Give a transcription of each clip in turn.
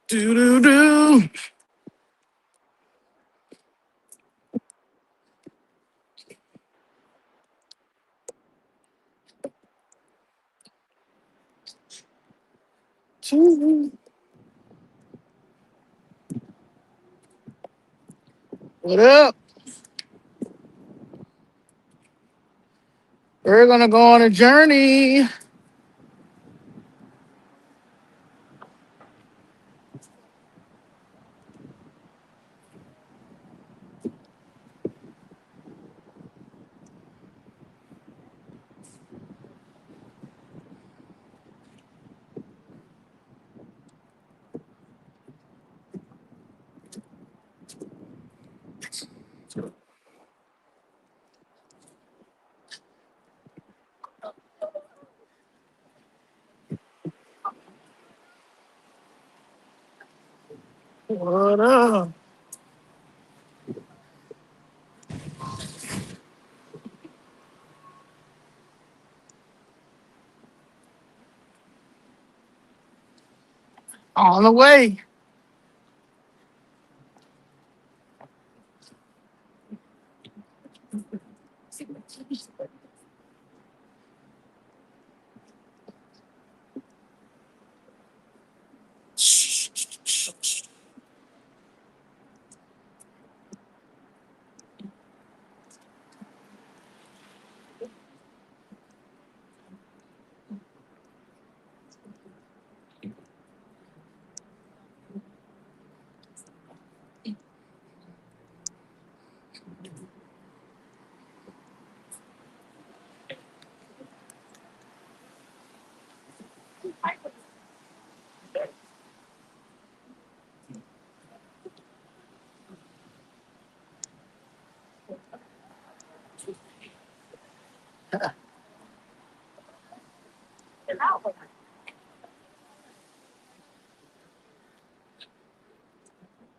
Do do do. What up? We're gonna go on a journey. What up? On the way.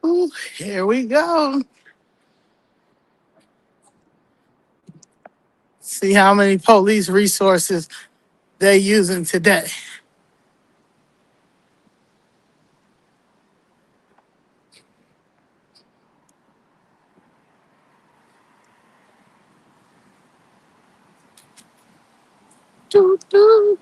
Ooh, here we go. See how many police resources they're using today. Doo, doo.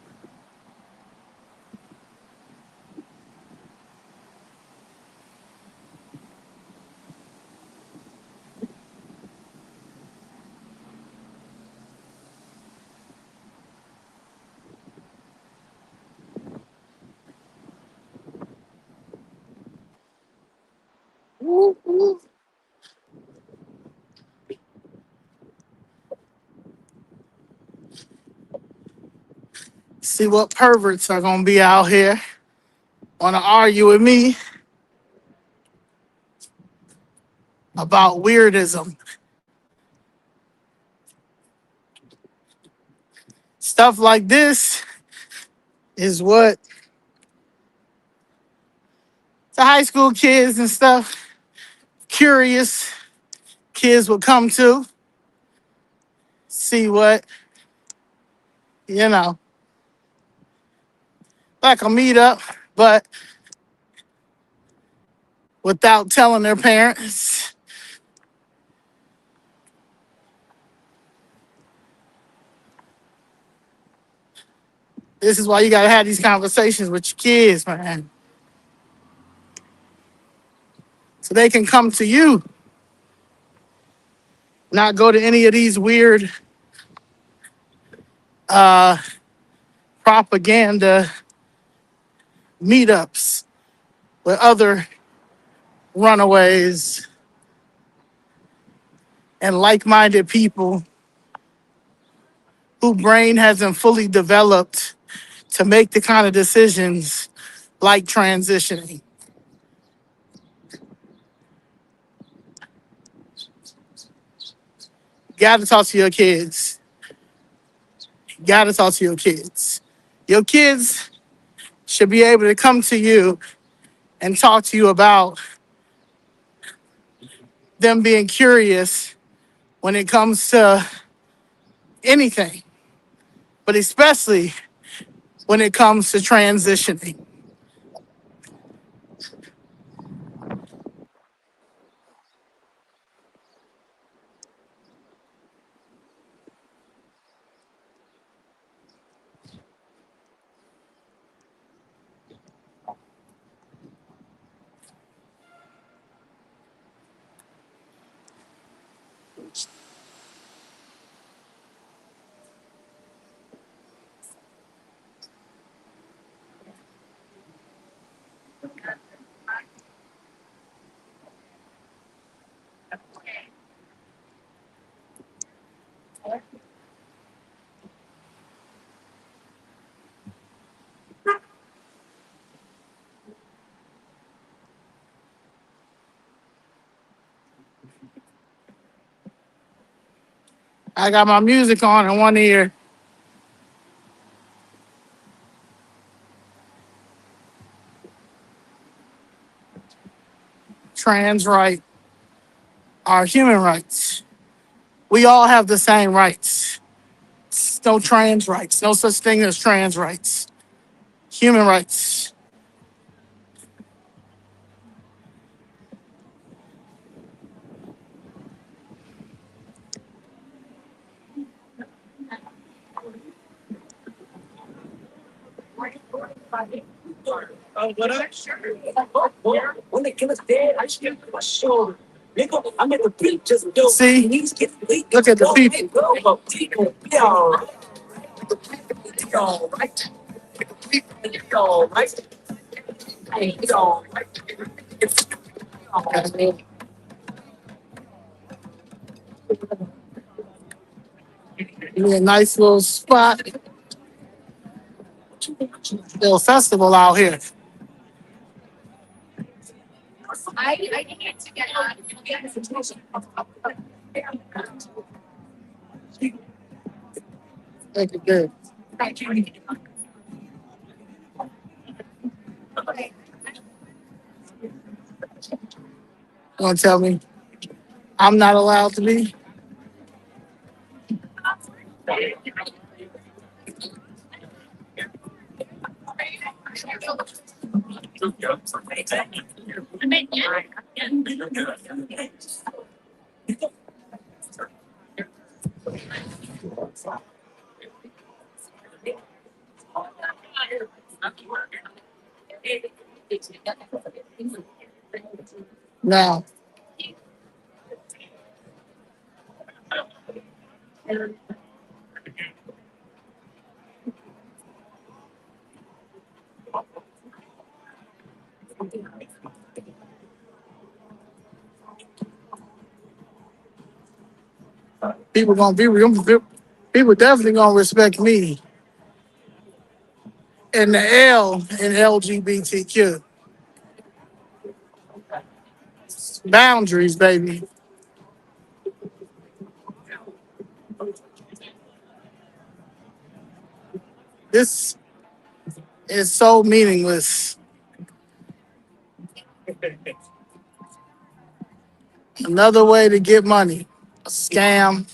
Ooh, ooh. See what perverts are gonna be out here. Wanna argue with me about weirdism. Stuff like this is what the high school kids and stuff, curious kids would come to see what, you know, like a meetup, but without telling their parents. This is why you gotta have these conversations with your kids, man. So they can come to you, not go to any of these weird propaganda meetups with other runaways and like-minded people whose brain hasn't fully developed to make the kind of decisions like transitioning. You gotta talk to your kids. You gotta talk to your kids. Your kids should be able to come to you and talk to you about them being curious when it comes to anything, but especially when it comes to transitioning. I got my music on in one ear. Trans rights are human rights. We all have the same rights. No trans rights. No such thing as trans rights. Human rights. See, look at the people. A nice little spot, little festival out here. Thank you, good. You want to tell me I'm not allowed to be? Now, people definitely gonna respect me and the L in LGBTQ. Boundaries, baby. This is so meaningless. Another way to get money. A scam.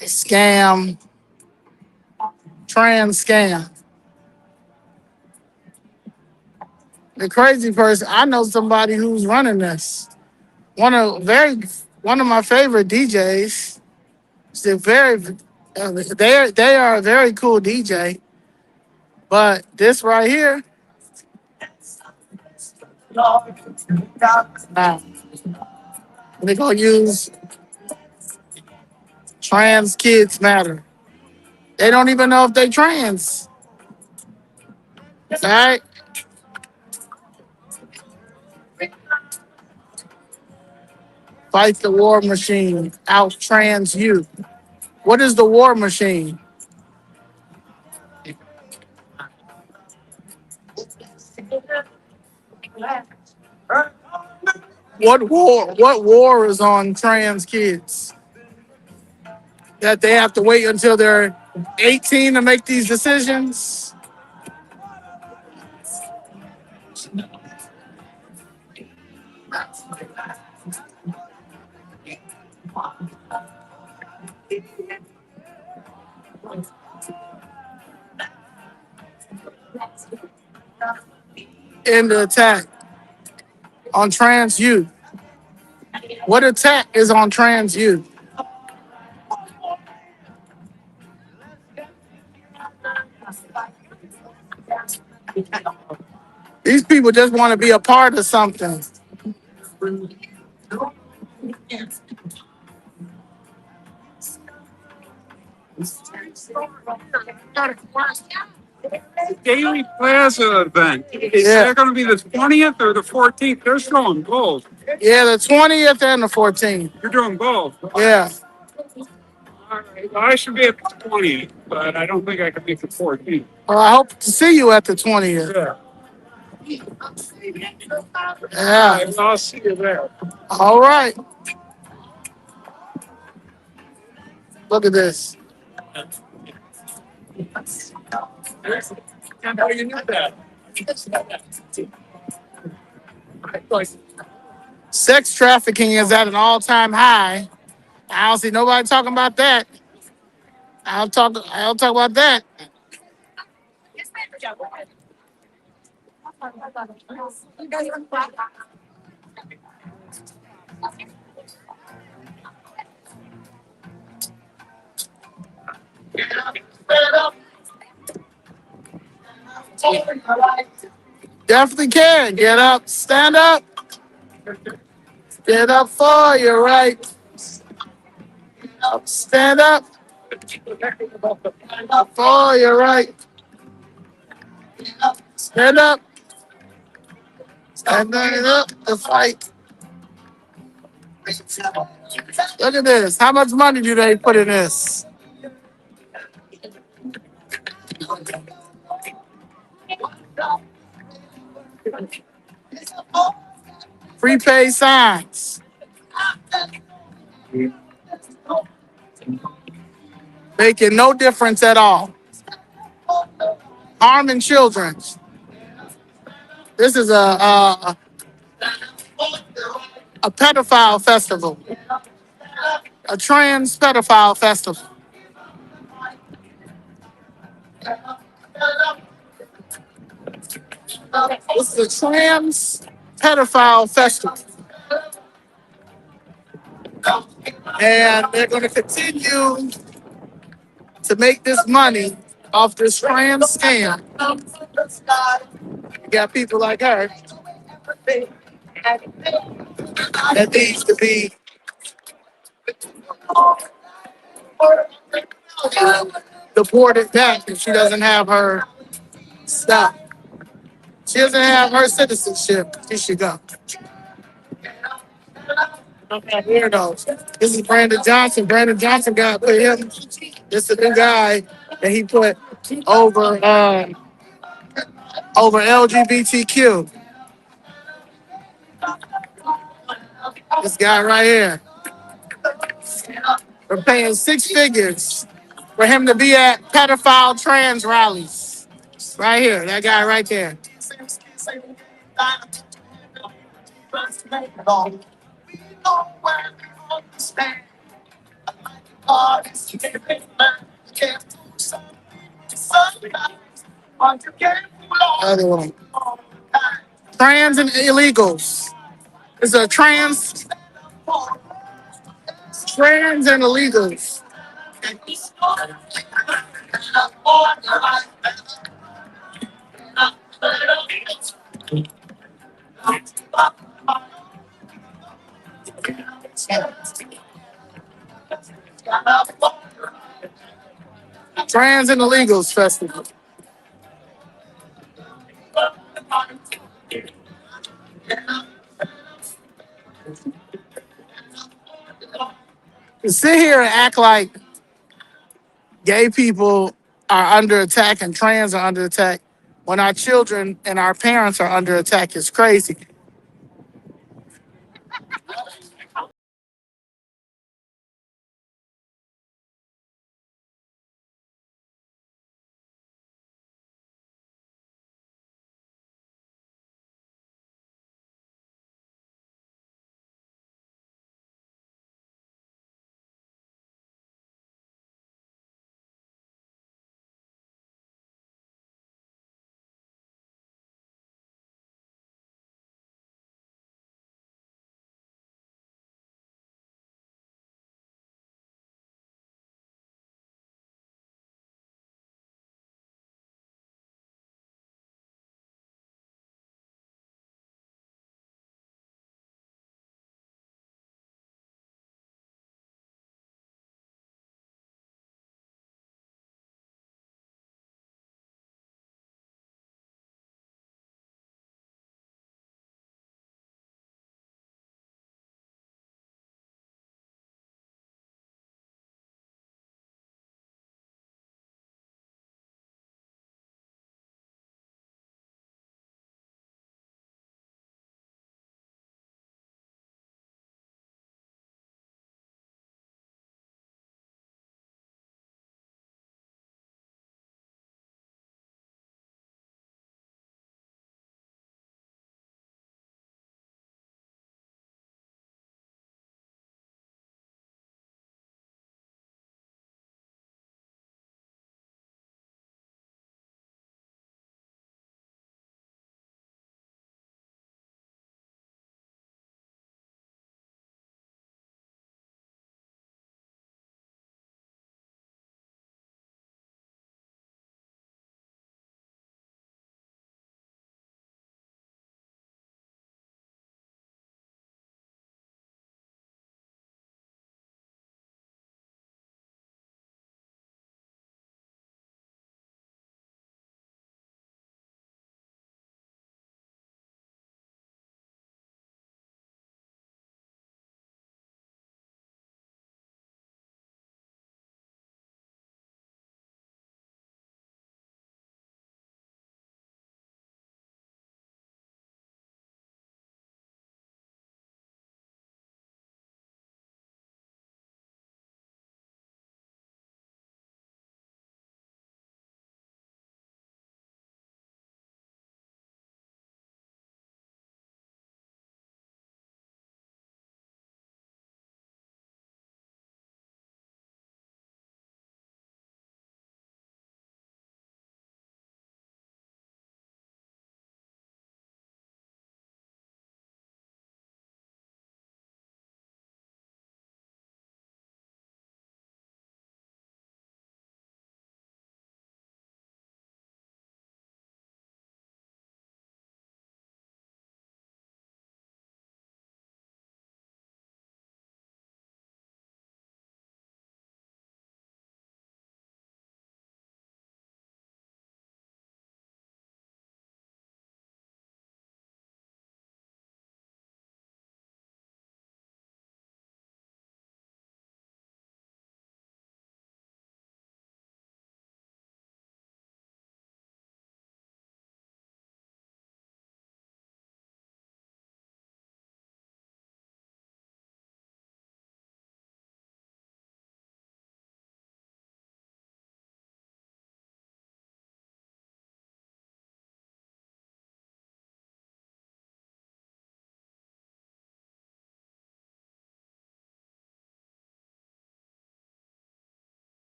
A scam. Trans scam. The crazy person, I know somebody who's running this. One of my favorite DJs. They're they are a very cool DJ. But this right here, nah, they're gonna use trans kids matter. They don't even know if they trans. All right. Fight the war machine. Out trans you. What is the war machine? What war is on trans kids? That they have to wait until they're 18 to make these decisions? In the attack on trans youth. What attack is on trans youth? These people just want to be a part of something. Daily Plaza event. Is that going to be the 20th or the 14th? They're showing both. Yeah, the 20th and the 14th. You're doing both. Yeah. All right. Well, I should be at the 20th, but I don't think I can make the 14th. Well, I hope to see you at the 20th. Yeah. Yeah. Well, I'll see you there. All right. Look at this. How do you know that? Sex trafficking is at an all-time high. I don't see nobody talking about that. I'll talk about that. Definitely can. Get up, stand up, get up for your right. Stand up for your right. Stand up, stand up to fight. Look at this. How much money do they put in this? Prepaid signs. Making no difference at all. Harming children. This is a pedophile festival. A trans pedophile festival. This is a trans pedophile festival. And they're going to continue to make this money off this trans scam. You got people like her that needs to be deported back if she doesn't have her stuff. She doesn't have her citizenship. She should go. Weirdos. This is Brandon Johnson. Brandon Johnson got put him. This is the new guy that he put over LGBTQ. This guy right here. We're paying six figures for him to be at pedophile trans rallies. Right here, that guy right there. Other one. Trans and illegals. It's a trans and illegals. Trans and illegals festival. To sit here and act like gay people are under attack and trans are under attack when our children and our parents are under attack is crazy.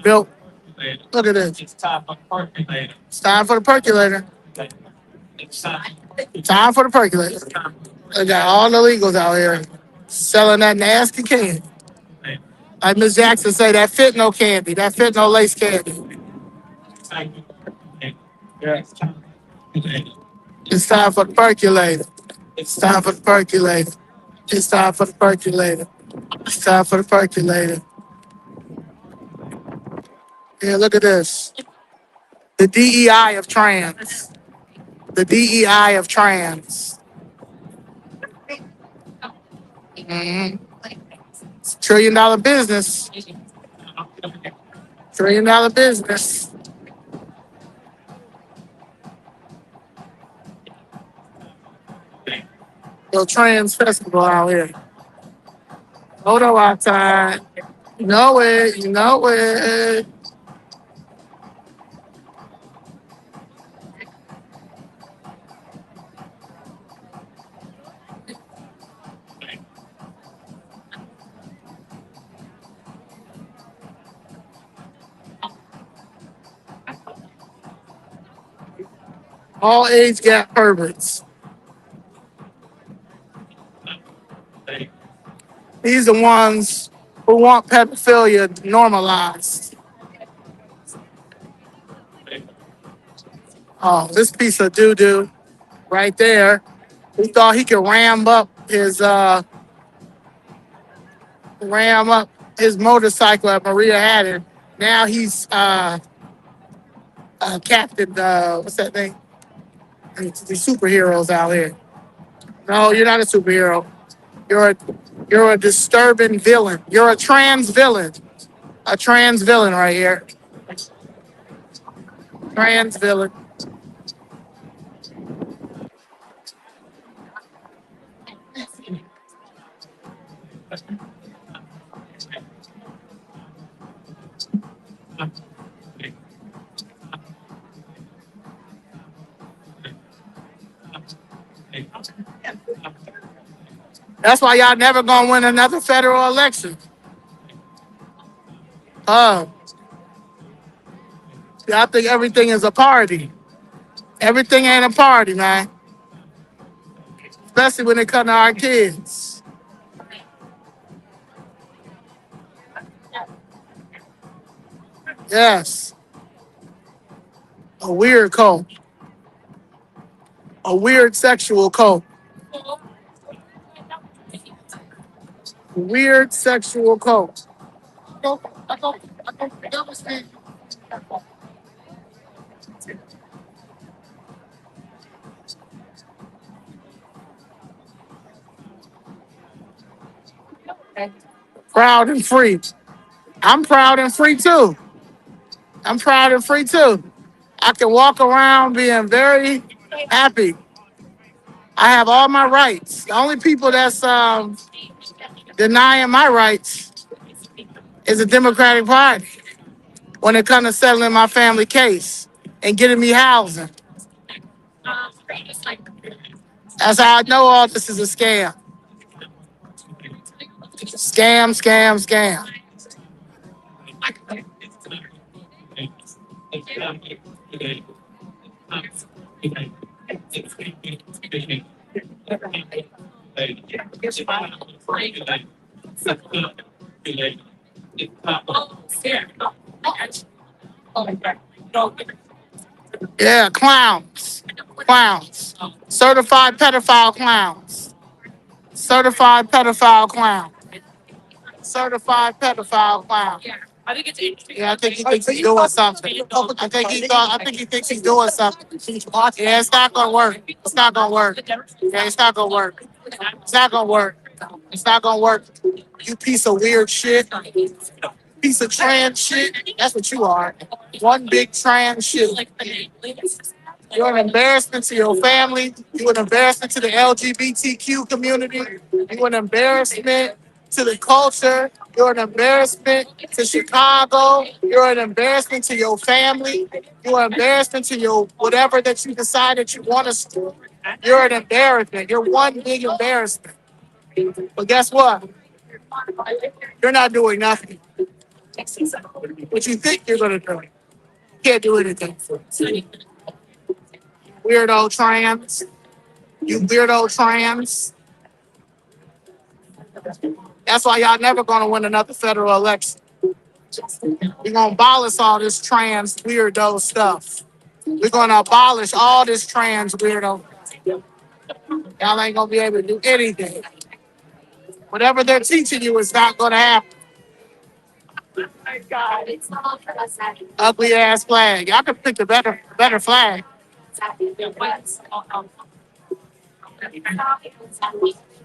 Built. Look at this. It's time for the percolator. Time for the percolator. They got all the illegals out here selling that nasty candy. Like Miss Jackson say, that fentanyl candy, that fentanyl lace candy. It's time for the percolator. It's time for the percolator. It's time for the percolator. It's time for the percolator. Yeah, look at this. The DEI of trans. The DEI of trans. Mm-hmm. It's $1 trillion business. $1 trillion business. Little trans festival out here. Hold on outside. You know it. You know it. All age gap perverts. These are the ones who want pedophilia normalized. Oh, this piece of doo-doo right there. He thought he could ram up his motorcycle at Maria Hatter. Now he's Captain, what's that thing? The superheroes out here. No, you're not a superhero. You're a disturbing villain. You're a trans villain. A trans villain right here. Trans villain. That's why y'all never gonna win another federal election. Y'all think everything is a party. Everything ain't a party, man. Especially when it comes to our kids. Yes. A weird cult. A weird sexual cult. Weird sexual cult. Proud and free. I'm proud and free too. I'm proud and free too. I can walk around being very happy. I have all my rights. The only people that's denying my rights is the Democratic Party when it comes to settling my family case and getting me housing. That's how I know all this is a scam. Scam, scam, scam. Yeah, clowns. Clowns. Certified pedophile clowns. Certified pedophile clown. Certified pedophile clown. Yeah, I think he thinks he's doing something. I think he thinks he's doing something. Yeah, it's not gonna work. It's not gonna work. Yeah, it's not gonna work. It's not gonna work. It's not gonna work. You piece of weird shit. Piece of trans shit. That's what you are. One big trans shit. You're an embarrassment to your family. You're an embarrassment to the LGBTQ community. You're an embarrassment to the culture. You're an embarrassment to Chicago. You're an embarrassment to your family. You're an embarrassment to your whatever that you decide that you want to do. You're an embarrassment. You're one big embarrassment. But guess what? You're not doing nothing. What you think you're gonna do? Can't do anything. Weirdo trans. You weirdo trans. That's why y'all never gonna win another federal election. We're gonna abolish all this trans weirdo stuff. We're gonna abolish all this trans weirdo. Y'all ain't gonna be able to do anything. Whatever they're teaching you is not gonna happen. Ugly ass flag. Y'all can pick a better flag.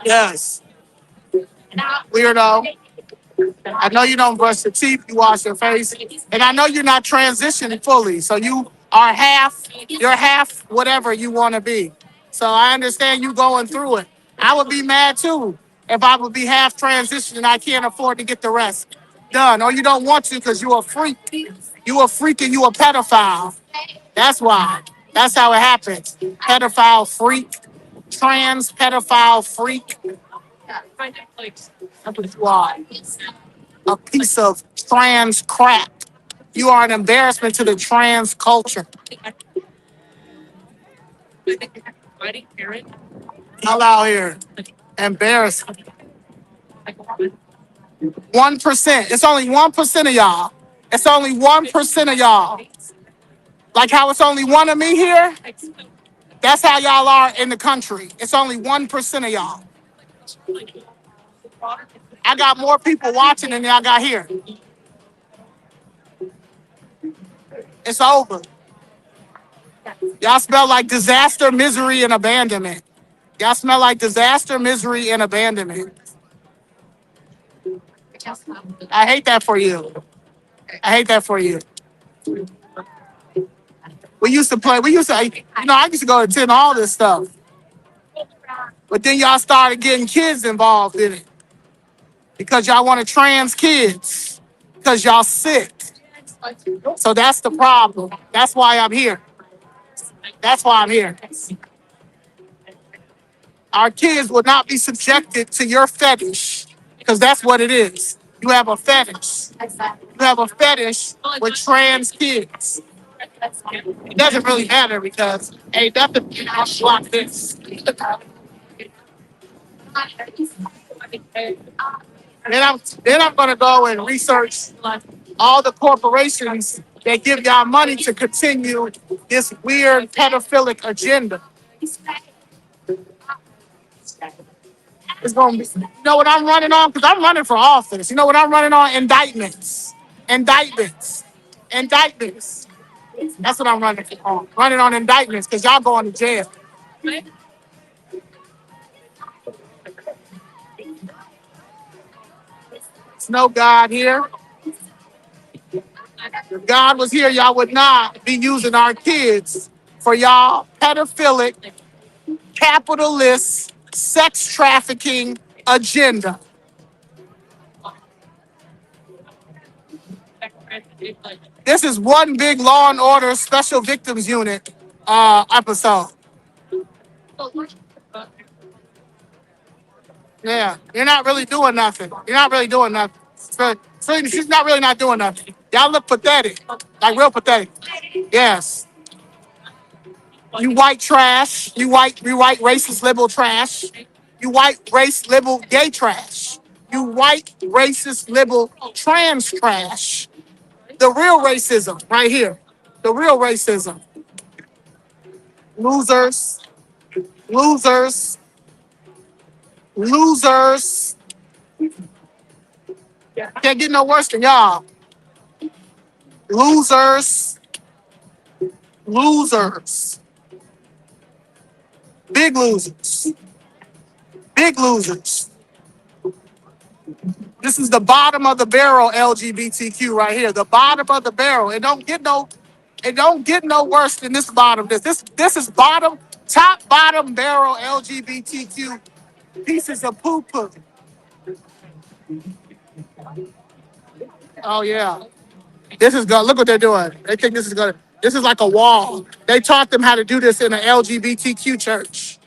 Yes. Weirdo. I know you don't brush your teeth, you wash your face, and I know you're not transitioning fully. So you're half whatever you want to be. So I understand you going through it. I would be mad too if I would be half transitioned and I can't afford to get the rest done. Or you don't want to because you're a freak. You a freak and you a pedophile. That's why. That's how it happens. Pedophile freak. Trans pedophile freak. That's what you are. A piece of trans crap. You are an embarrassment to the trans culture. Y'all out here. Embarrassing. 1%. It's only 1% of y'all. It's only 1% of y'all. Like how it's only one of me here. That's how y'all are in the country. It's only 1% of y'all. I got more people watching than y'all got here. It's over. Y'all smell like disaster, misery, and abandonment. Y'all smell like disaster, misery, and abandonment. I hate that for you. I hate that for you. We used to, I used to go attend all this stuff. But then y'all started getting kids involved in it. Because y'all want to trans kids. Because y'all sick. So that's the problem. That's why I'm here. That's why I'm here. Our kids will not be subjected to your fetish. Because that's what it is. You have a fetish. You have a fetish with trans kids. It doesn't really matter because ain't nothing like this. Then I'm gonna go and research all the corporations that give y'all money to continue this weird pedophilic agenda. It's gonna be, you know what I'm running on? Because I'm running for office. You know what I'm running on? Indictments. Indictments. Indictments. That's what I'm running on. Running on indictments because y'all going to jail. There's no God here. If God was here, y'all would not be using our kids for y'all pedophilic, capitalist, sex trafficking agenda. This is one big Law and Order Special Victims Unit episode. Yeah, you're not really doing nothing. You're not really doing nothing. She's not really not doing nothing. Y'all look pathetic, like real pathetic. Yes. You white trash. You white racist liberal trash. You white race liberal gay trash. You white racist liberal trans trash. The real racism right here. The real racism. Losers. Losers. Losers. Can't get no worse than y'all. Losers. Losers. Big losers. Big losers. This is the bottom of the barrel LGBTQ right here. The bottom of the barrel. It don't get no worse than this bottom. This is top bottom barrel LGBTQ pieces of poo poo. Oh yeah. This is good. Look what they're doing. They think this is good. This is like a wall. They taught them how to do this in an LGBTQ church.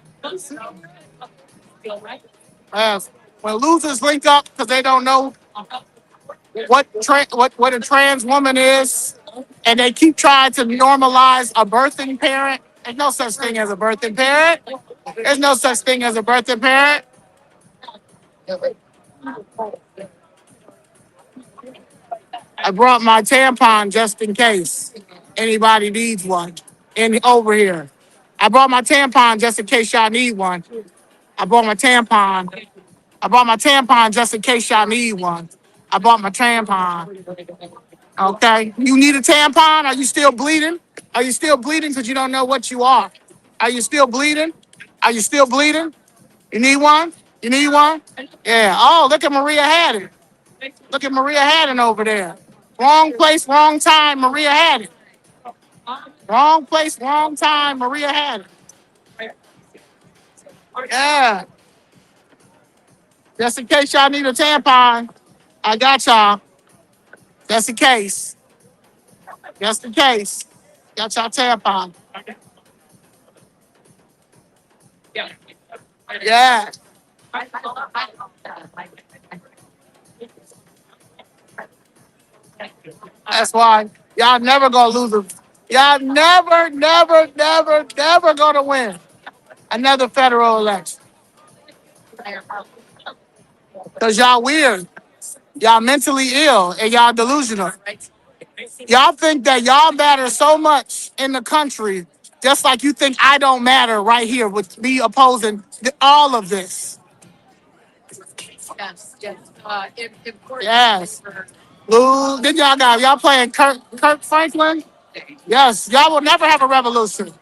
When losers link up because they don't know what a trans woman is, and they keep trying to normalize a birthing parent. There's no such thing as a birthing parent. There's no such thing as a birthing parent. I brought my tampon just in case anybody needs one. Over here, I brought my tampon just in case y'all need one. I brought my tampon. I brought my tampon just in case y'all need one. I bought my tampon. Okay. You need a tampon? Are you still bleeding? Are you still bleeding because you don't know what you are? Are you still bleeding? Are you still bleeding? You need one? You need one? Yeah. Oh, look at Maria Haddon. Look at Maria Haddon over there. Wrong place, wrong time, Maria Haddon. Wrong place, wrong time, Maria Haddon. Yeah. Just in case y'all need a tampon, I got y'all. Just in case. Just in case. Got y'all tampon. Yeah. That's why y'all never gonna lose a. Y'all never gonna win another federal election. Cause y'all weird. Y'all mentally ill and y'all delusional. Y'all think that y'all matter so much in the country, just like you think I don't matter right here with me opposing all of this. Yes. Lou, then y'all playing Kirk Franklin? Yes. Y'all will never have a revolution.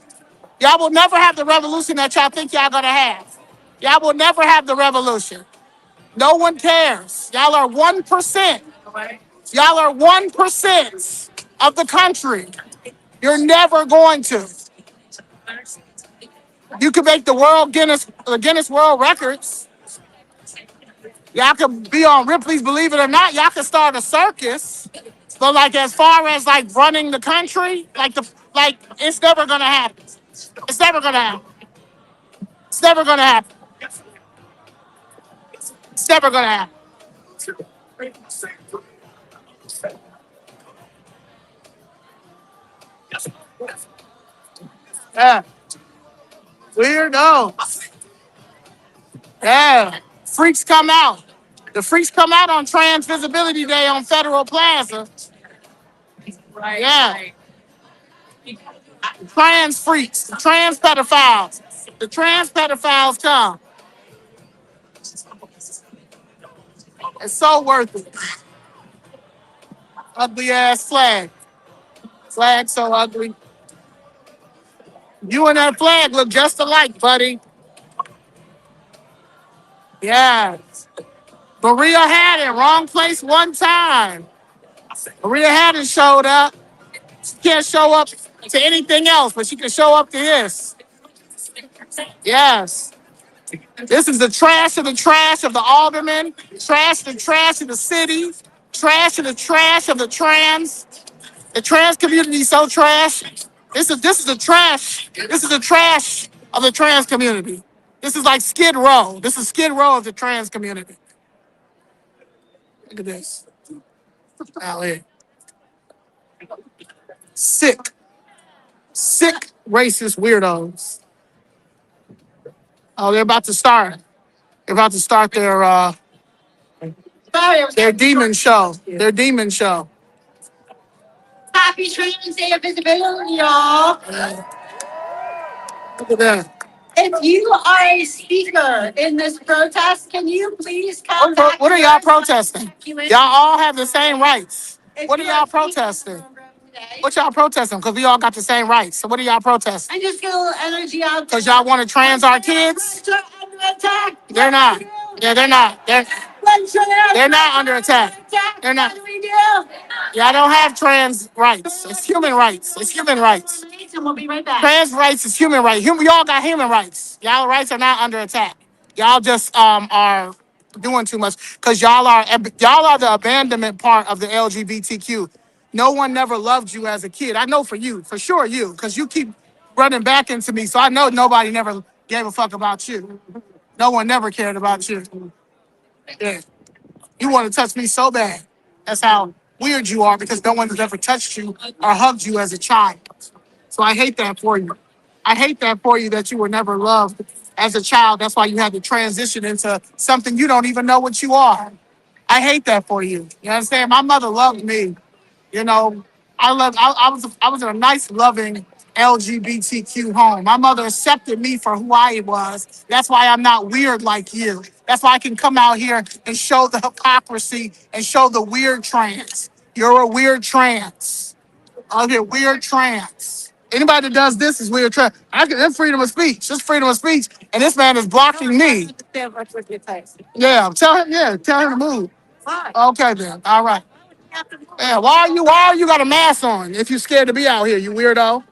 Y'all will never have the revolution that y'all think y'all gonna have. Y'all will never have the revolution. No one cares. Y'all are 1%. Y'all are 1% of the country. You're never going to. You can make the Guinness World Records. Y'all could be on Ripley's Believe It or Not. Y'all could start a circus. But like as far as like running the country, like it's never gonna happen. It's never gonna happen. It's never gonna happen. It's never gonna happen. Yeah. Weirdo. Yeah. Freaks come out. The freaks come out on Trans Visibility Day on Federal Plaza. Yeah. Trans freaks, trans pedophiles. The trans pedophiles come. It's so worth it. Ugly ass flag. Flag so ugly. You and that flag look just alike, buddy. Yeah. Maria Haddon, wrong place one time. Maria Haddon showed up. She can't show up to anything else, but she can show up to this. Yes. This is the trash of the aldermen, trash of the city, trash of the trans. The trans community is so trash. This is the trash. This is the trash of the trans community. This is like Skid Row. This is Skid Row of the trans community. Look at this. Out here. Sick racist weirdos. Oh, they're about to start. They're about to start their demon show. Their demon show. Happy Trans Day of Visibility, y'all. Look at that. If you are a speaker in this protest, can you please come back? What are y'all protesting? Y'all all have the same rights. What are y'all protesting? What y'all protesting? Because we all got the same rights. So what are y'all protesting? I just get a little energy out. Because y'all want to trans our kids? They're not. Yeah, they're not. They're not under attack. They're not. What do we do? Y'all don't have trans rights. It's human rights. It's human rights. And we'll be right back. Trans rights is human rights. We all got human rights. Y'all rights are not under attack. Y'all just are doing too much because y'all are the abandonment part of the LGBTQ. No one never loved you as a kid. I know for sure you, because you keep running back into me. So I know nobody never gave a fuck about you. No one never cared about you. Yeah. You want to touch me so bad. That's how weird you are because no one has ever touched you or hugged you as a child. So I hate that for you. I hate that for you that you were never loved as a child. That's why you had to transition into something you don't even know what you are. I hate that for you. You understand? My mother loved me. You know, I was in a nice, loving LGBTQ home. My mother accepted me for who I was. That's why I'm not weird like you. That's why I can come out here and show the hypocrisy and show the weird trans. You're a weird trans. Out here, weird trans. Anybody that does this is weird trans. That's freedom of speech. That's freedom of speech. And this man is blocking me. Yeah, tell him. Yeah, tell him to move. Okay then. All right. Yeah, why are you got a mask on if you're scared to be out here, you weirdo?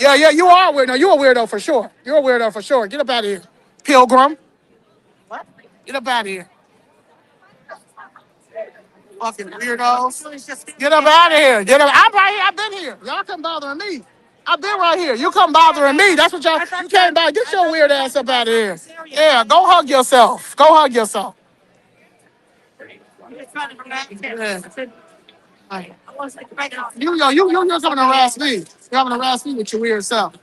Yeah, you are a weirdo. You're a weirdo for sure. You're a weirdo for sure. Get up out of here. Pilgrim. Get up out of here. Fucking weirdos. Get up out of here. Get up. I'm right here. I've been here. Y'all come bothering me. I've been right here. You come bothering me. That's what y'all, you can't bother. Get your weird ass up out of here. Yeah, go hug yourself. Go hug yourself. Yeah. You're coming to harass me. You're coming to harass me with your weird self.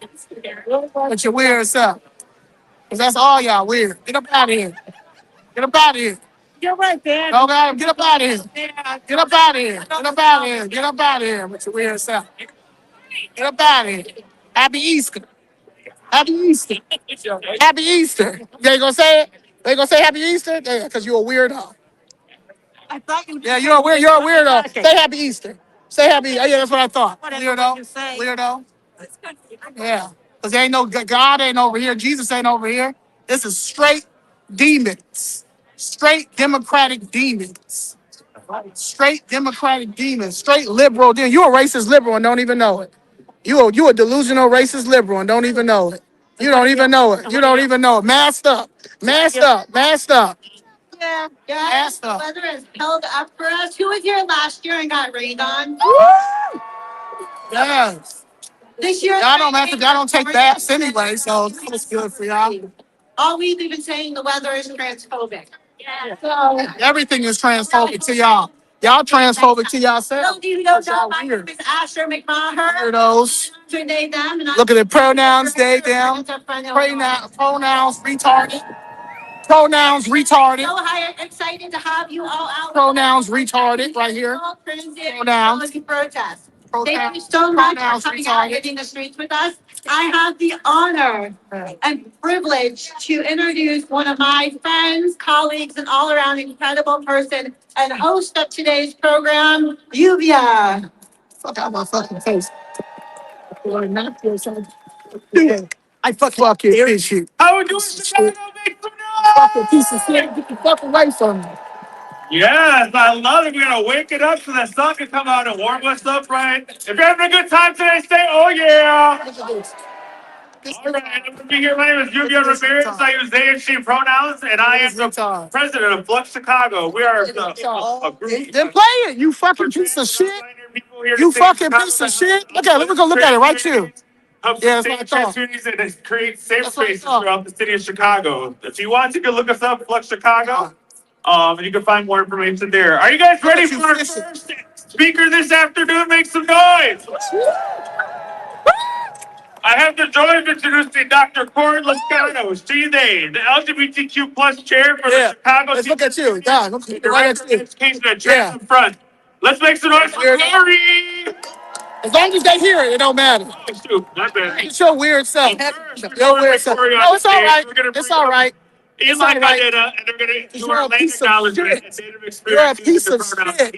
With your weird self. Because that's all y'all weird. Get up out of here. Get up out of here. You're right there. No, God, get up out of here. Get up out of here. Get up out of here. Get up out of here with your weird self. Get up out of here. Happy Easter. Happy Easter. Happy Easter. They gonna say it? They gonna say Happy Easter? Yeah, because you're a weirdo. I thought you. Yeah, you're a weird. You're a weirdo. Say Happy Easter. Say Happy. Oh, yeah, that's what I thought. Weirdo. Weirdo. Yeah, because there ain't no God ain't over here. Jesus ain't over here. This is straight demons. Straight democratic demons. Straight democratic demons. Straight liberal demons. You a racist liberal and don't even know it. You a delusional racist liberal and don't even know it. You don't even know it. You don't even know it. Masked up. Masked up. Masked up. Yeah. Masked up. Weather is held up for us. Who was here last year and got rained on? Yes. This year, Y'all don't take baths anyway, so that was good for y'all. all we've been saying the weather is transphobic. Yeah. So Everything is transphobic to y'all. Y'all transphobic to yourselves. you don't know, my name is Asher McMaher. Weirdos. They, them, and Look at the pronouns, they, them. Pronouns retarded. Pronouns retarded. So excited to have you all out. Pronouns retarded right here. Pronouns. Protest. Thank you so much for coming out and hitting the streets with us. I have the honor and privilege to introduce one of my friends, colleagues, and all-around incredible person and host of today's program, Yuvia. Fuck out my fucking face. I fuck your issue. How we doing, Chicago? Make some noise! Fucking piece of shit. Get the fuck away from me. Yes, I love it. We're going to wake it up so the sun can come out and warm us up, right? If you're having a good time today, say, oh, yeah. Look at this. All right, I'm going to be here. My name is Yuvia Ramirez. I use they and she pronouns, and I am the president of Flux Chicago. We are a group. Then play it, you fucking piece of shit. You fucking piece of shit. Okay, let me go look at it right too. Yeah, that's what I thought. And create safe spaces throughout the city of Chicago. If you want, you can look us up, Flux Chicago. And you can find more information there. Are you guys ready for our first speaker this afternoon? Make some noise. I have the joy of introducing Dr. Corin Lascano, they, the LGBTQ plus chair for the Chicago. Let's look at you. God, look right at you. Education at Chair in front. Let's make some noise for Cory. As long as they hear it, it don't matter. It's your weird self. Your weird self. No, it's all right. It's all right. It's all right. And they're going to do our land acknowledgement and date of experience. You're a piece of shit.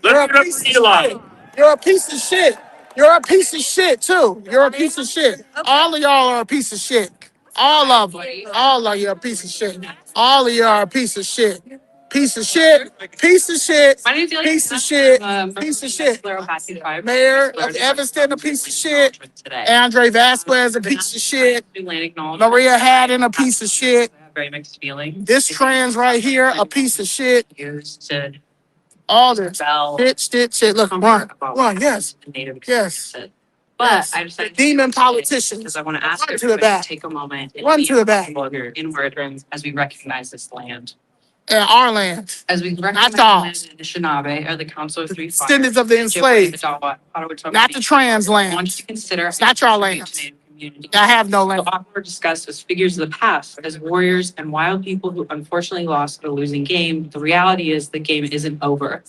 You're a piece of shit. You're a piece of shit. You're a piece of shit, too. You're a piece of shit. All of y'all are a piece of shit. All of them. All of you are a piece of shit. All of you are a piece of shit. Piece of shit. Piece of shit. Piece of shit. Piece of shit. Mayor of Evanston, a piece of shit. Andre Vasquez, a piece of shit. Maria Haddon, a piece of shit. This trans right here, a piece of shit. All this shit. Look, one, yes. But I just said demon politicians. Because I want to ask you to take a moment. Run to the back. Your inward as we recognize this land. our land, As we not recognize y'all's. the Anishinaabe or the Council of Three Fires, Descendants of the enslaved, not the trans I land. want you to consider It's not your land. community. I have no So land. often we're discussed as figures of the past, as warriors and wild people who unfortunately lost a losing game. The reality is the game isn't over.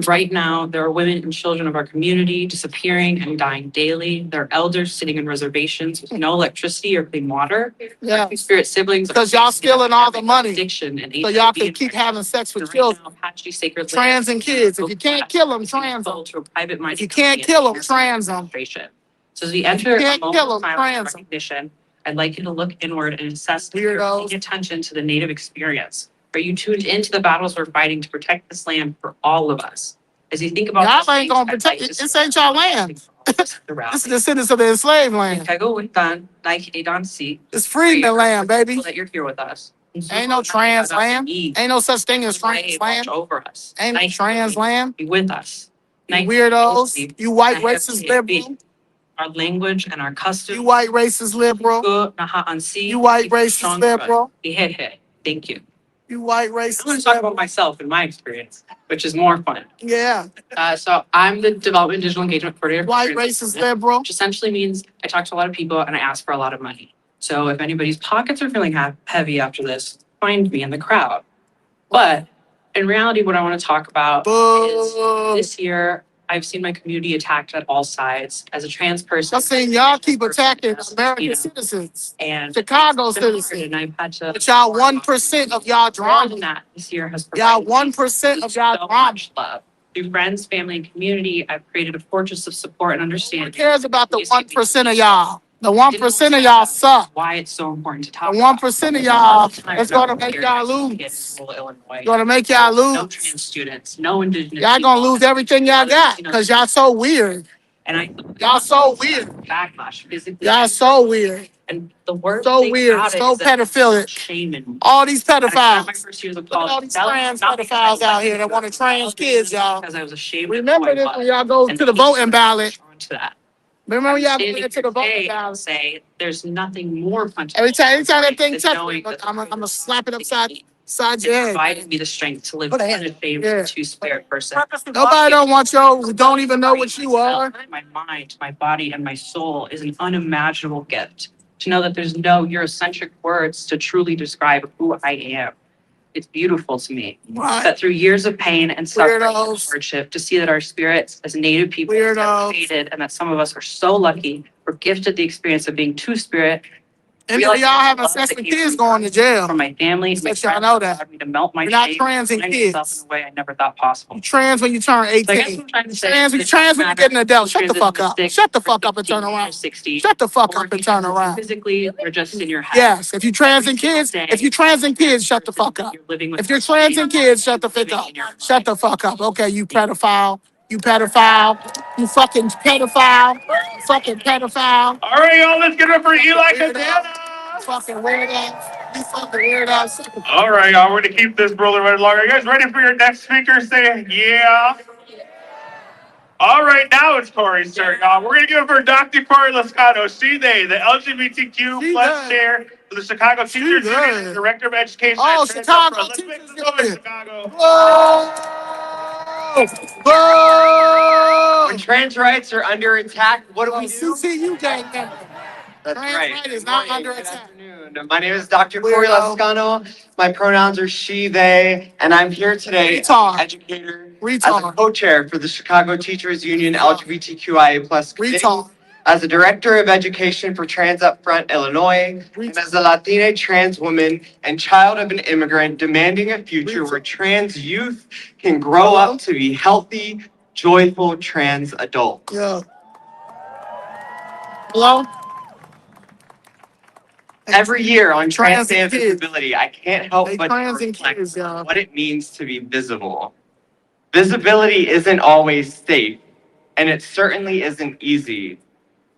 Right now, there are women and children of our community disappearing and dying daily. There are elders sitting in reservations with no electricity or clean water. Yeah, Spirit siblings because y'all stealing all the money, addiction and so y'all can keep having sex with children, trans and kids. If you can't kill them, trans them. If you can't kill them, trans them. So as we enter a Can't moment kill of 'em, silence trans and 'em. recognition, I'd like you to look inward and assess if you're Weirdos. paying attention to the Native experience. Are you tuned into the battles we're fighting to protect this land for all of us? As you think about Y'all ain't gonna protect it. This ain't y'all land. This is the descendants of the enslaved land. It's freedom land, baby. That you're here with us. Ain't no trans land. Ain't no such thing as trans land. Over us. Ain't no trans land. Be with us. You weirdos. You white racist liberal. Our language and our customs. You white racist liberal. You white racist liberal. Thank you. You white I'm going to racist talk liberal. about myself and my experience, which is more fun. Yeah. So I'm the development digital engagement coordinator. White racist liberal. Which essentially means I talk to a lot of people and I ask for a lot of money. So if anybody's pockets are feeling heavy after this, find me in the crowd. But in reality, what I want to talk about is this year, I've seen my community attacked at all sides. As a trans person, I've seen y'all keep attacking American citizens and Chicago citizens. And I've had to. But y'all 1% of y'all More drama. than that, this year has Y'all provided 1% of so y'all drama. much love. Through friends, family, and community, I've created a fortress of support and Who understanding. cares about the 1% of y'all? The 1% of y'all suck. Why it's so important to The talk 1% of y'all is gonna make y'all lose. Gonna make y'all No lose. trans students, no indigenous. Y'all gonna lose everything y'all got because y'all so weird. And Y'all so weird. Backlash physically. Y'all so weird. And the worst So thing weird. about it So is that pedophilic. shame in me. All these My pedophiles. first years of Look at all college, these that was trans not because pedophiles I out here that want to trans kids, y'all. because I was ashamed. Remember of who this I when was. y'all go And to the voting ballot. to that. Remember when y'all go Standing to the voting today ballot. say there's nothing more punchable. Anytime that thing than touches knowing me, that I'm gonna slap it upside it your head. provided me the strength to live Put a as hand. a favorite Yeah. two-spirit person. Nobody don't want y'all who don't even know what you are. My mind, my body, and my soul is an unimaginable gift. To know that there's no Eurocentric words to truly describe who I am. It's beautiful to me. Right. That through years of pain and suffering and Weirdos. hardship, to see that our spirits as Native people are Weirdos. elevated, and that some of us are so lucky, we're gifted the experience of being two-spirit. And y'all having sex with kids going to jail. From my family, Let y'all know that. allowed me to melt my You're not shame, trans and find kids. myself in a way I never thought possible. You trans when you turn So I guess 18. what I'm trying to say Trans is when you get an adult. Shut the transition fuck to up. 6 Shut the or fuck up and 15 turn or around. 60, Shut the fuck or up and turn around. physically, or just in your head. Yes, if you trans and kids, shut the fuck up. If you're trans and kids, shut the fuck up. Shut the fuck up. Okay, you pedophile. You pedophile. You fucking pedophile. You fucking pedophile. All right, y'all, let's get it up for Eli Weirdo. Cadena. You fucking weirdo. You fucking weirdo. All right, y'all, we're going to keep this rolling right along. Are you guys ready for your next speaker? Say, yeah. All right, now it's Corey's turn, y'all. We're going to give it for Dr. Corey Lascano, she, they, the LGBTQ plus chair for the Chicago Teachers Union, Director of Education. Oh, at Chicago Let's make Teachers some noise, Union. Chicago. Whoa! Whoa! When trans rights are under attack, what do we do? CCU gang member. That's Trans right. right is Good not morning. under Good attack. afternoon. My name is Dr. Corey Weirdo. Lascano. My pronouns are she, they, and I'm here today as Retard. an educator, as a Retard. co-chair for the Chicago Teachers Union LGBTQIA+ committee, Retard. as a director of education for Trans Upfront Illinois, and as a Latina trans woman and child of an immigrant demanding a future where trans youth can grow up to be healthy, joyful trans adults. Yeah. Hello? Every year on Trans Trans Day and of kids. Visibility, I can't help Hey, but trans and reflect kids, y'all. on what it means to be visible. Visibility isn't always safe, and it certainly isn't easy.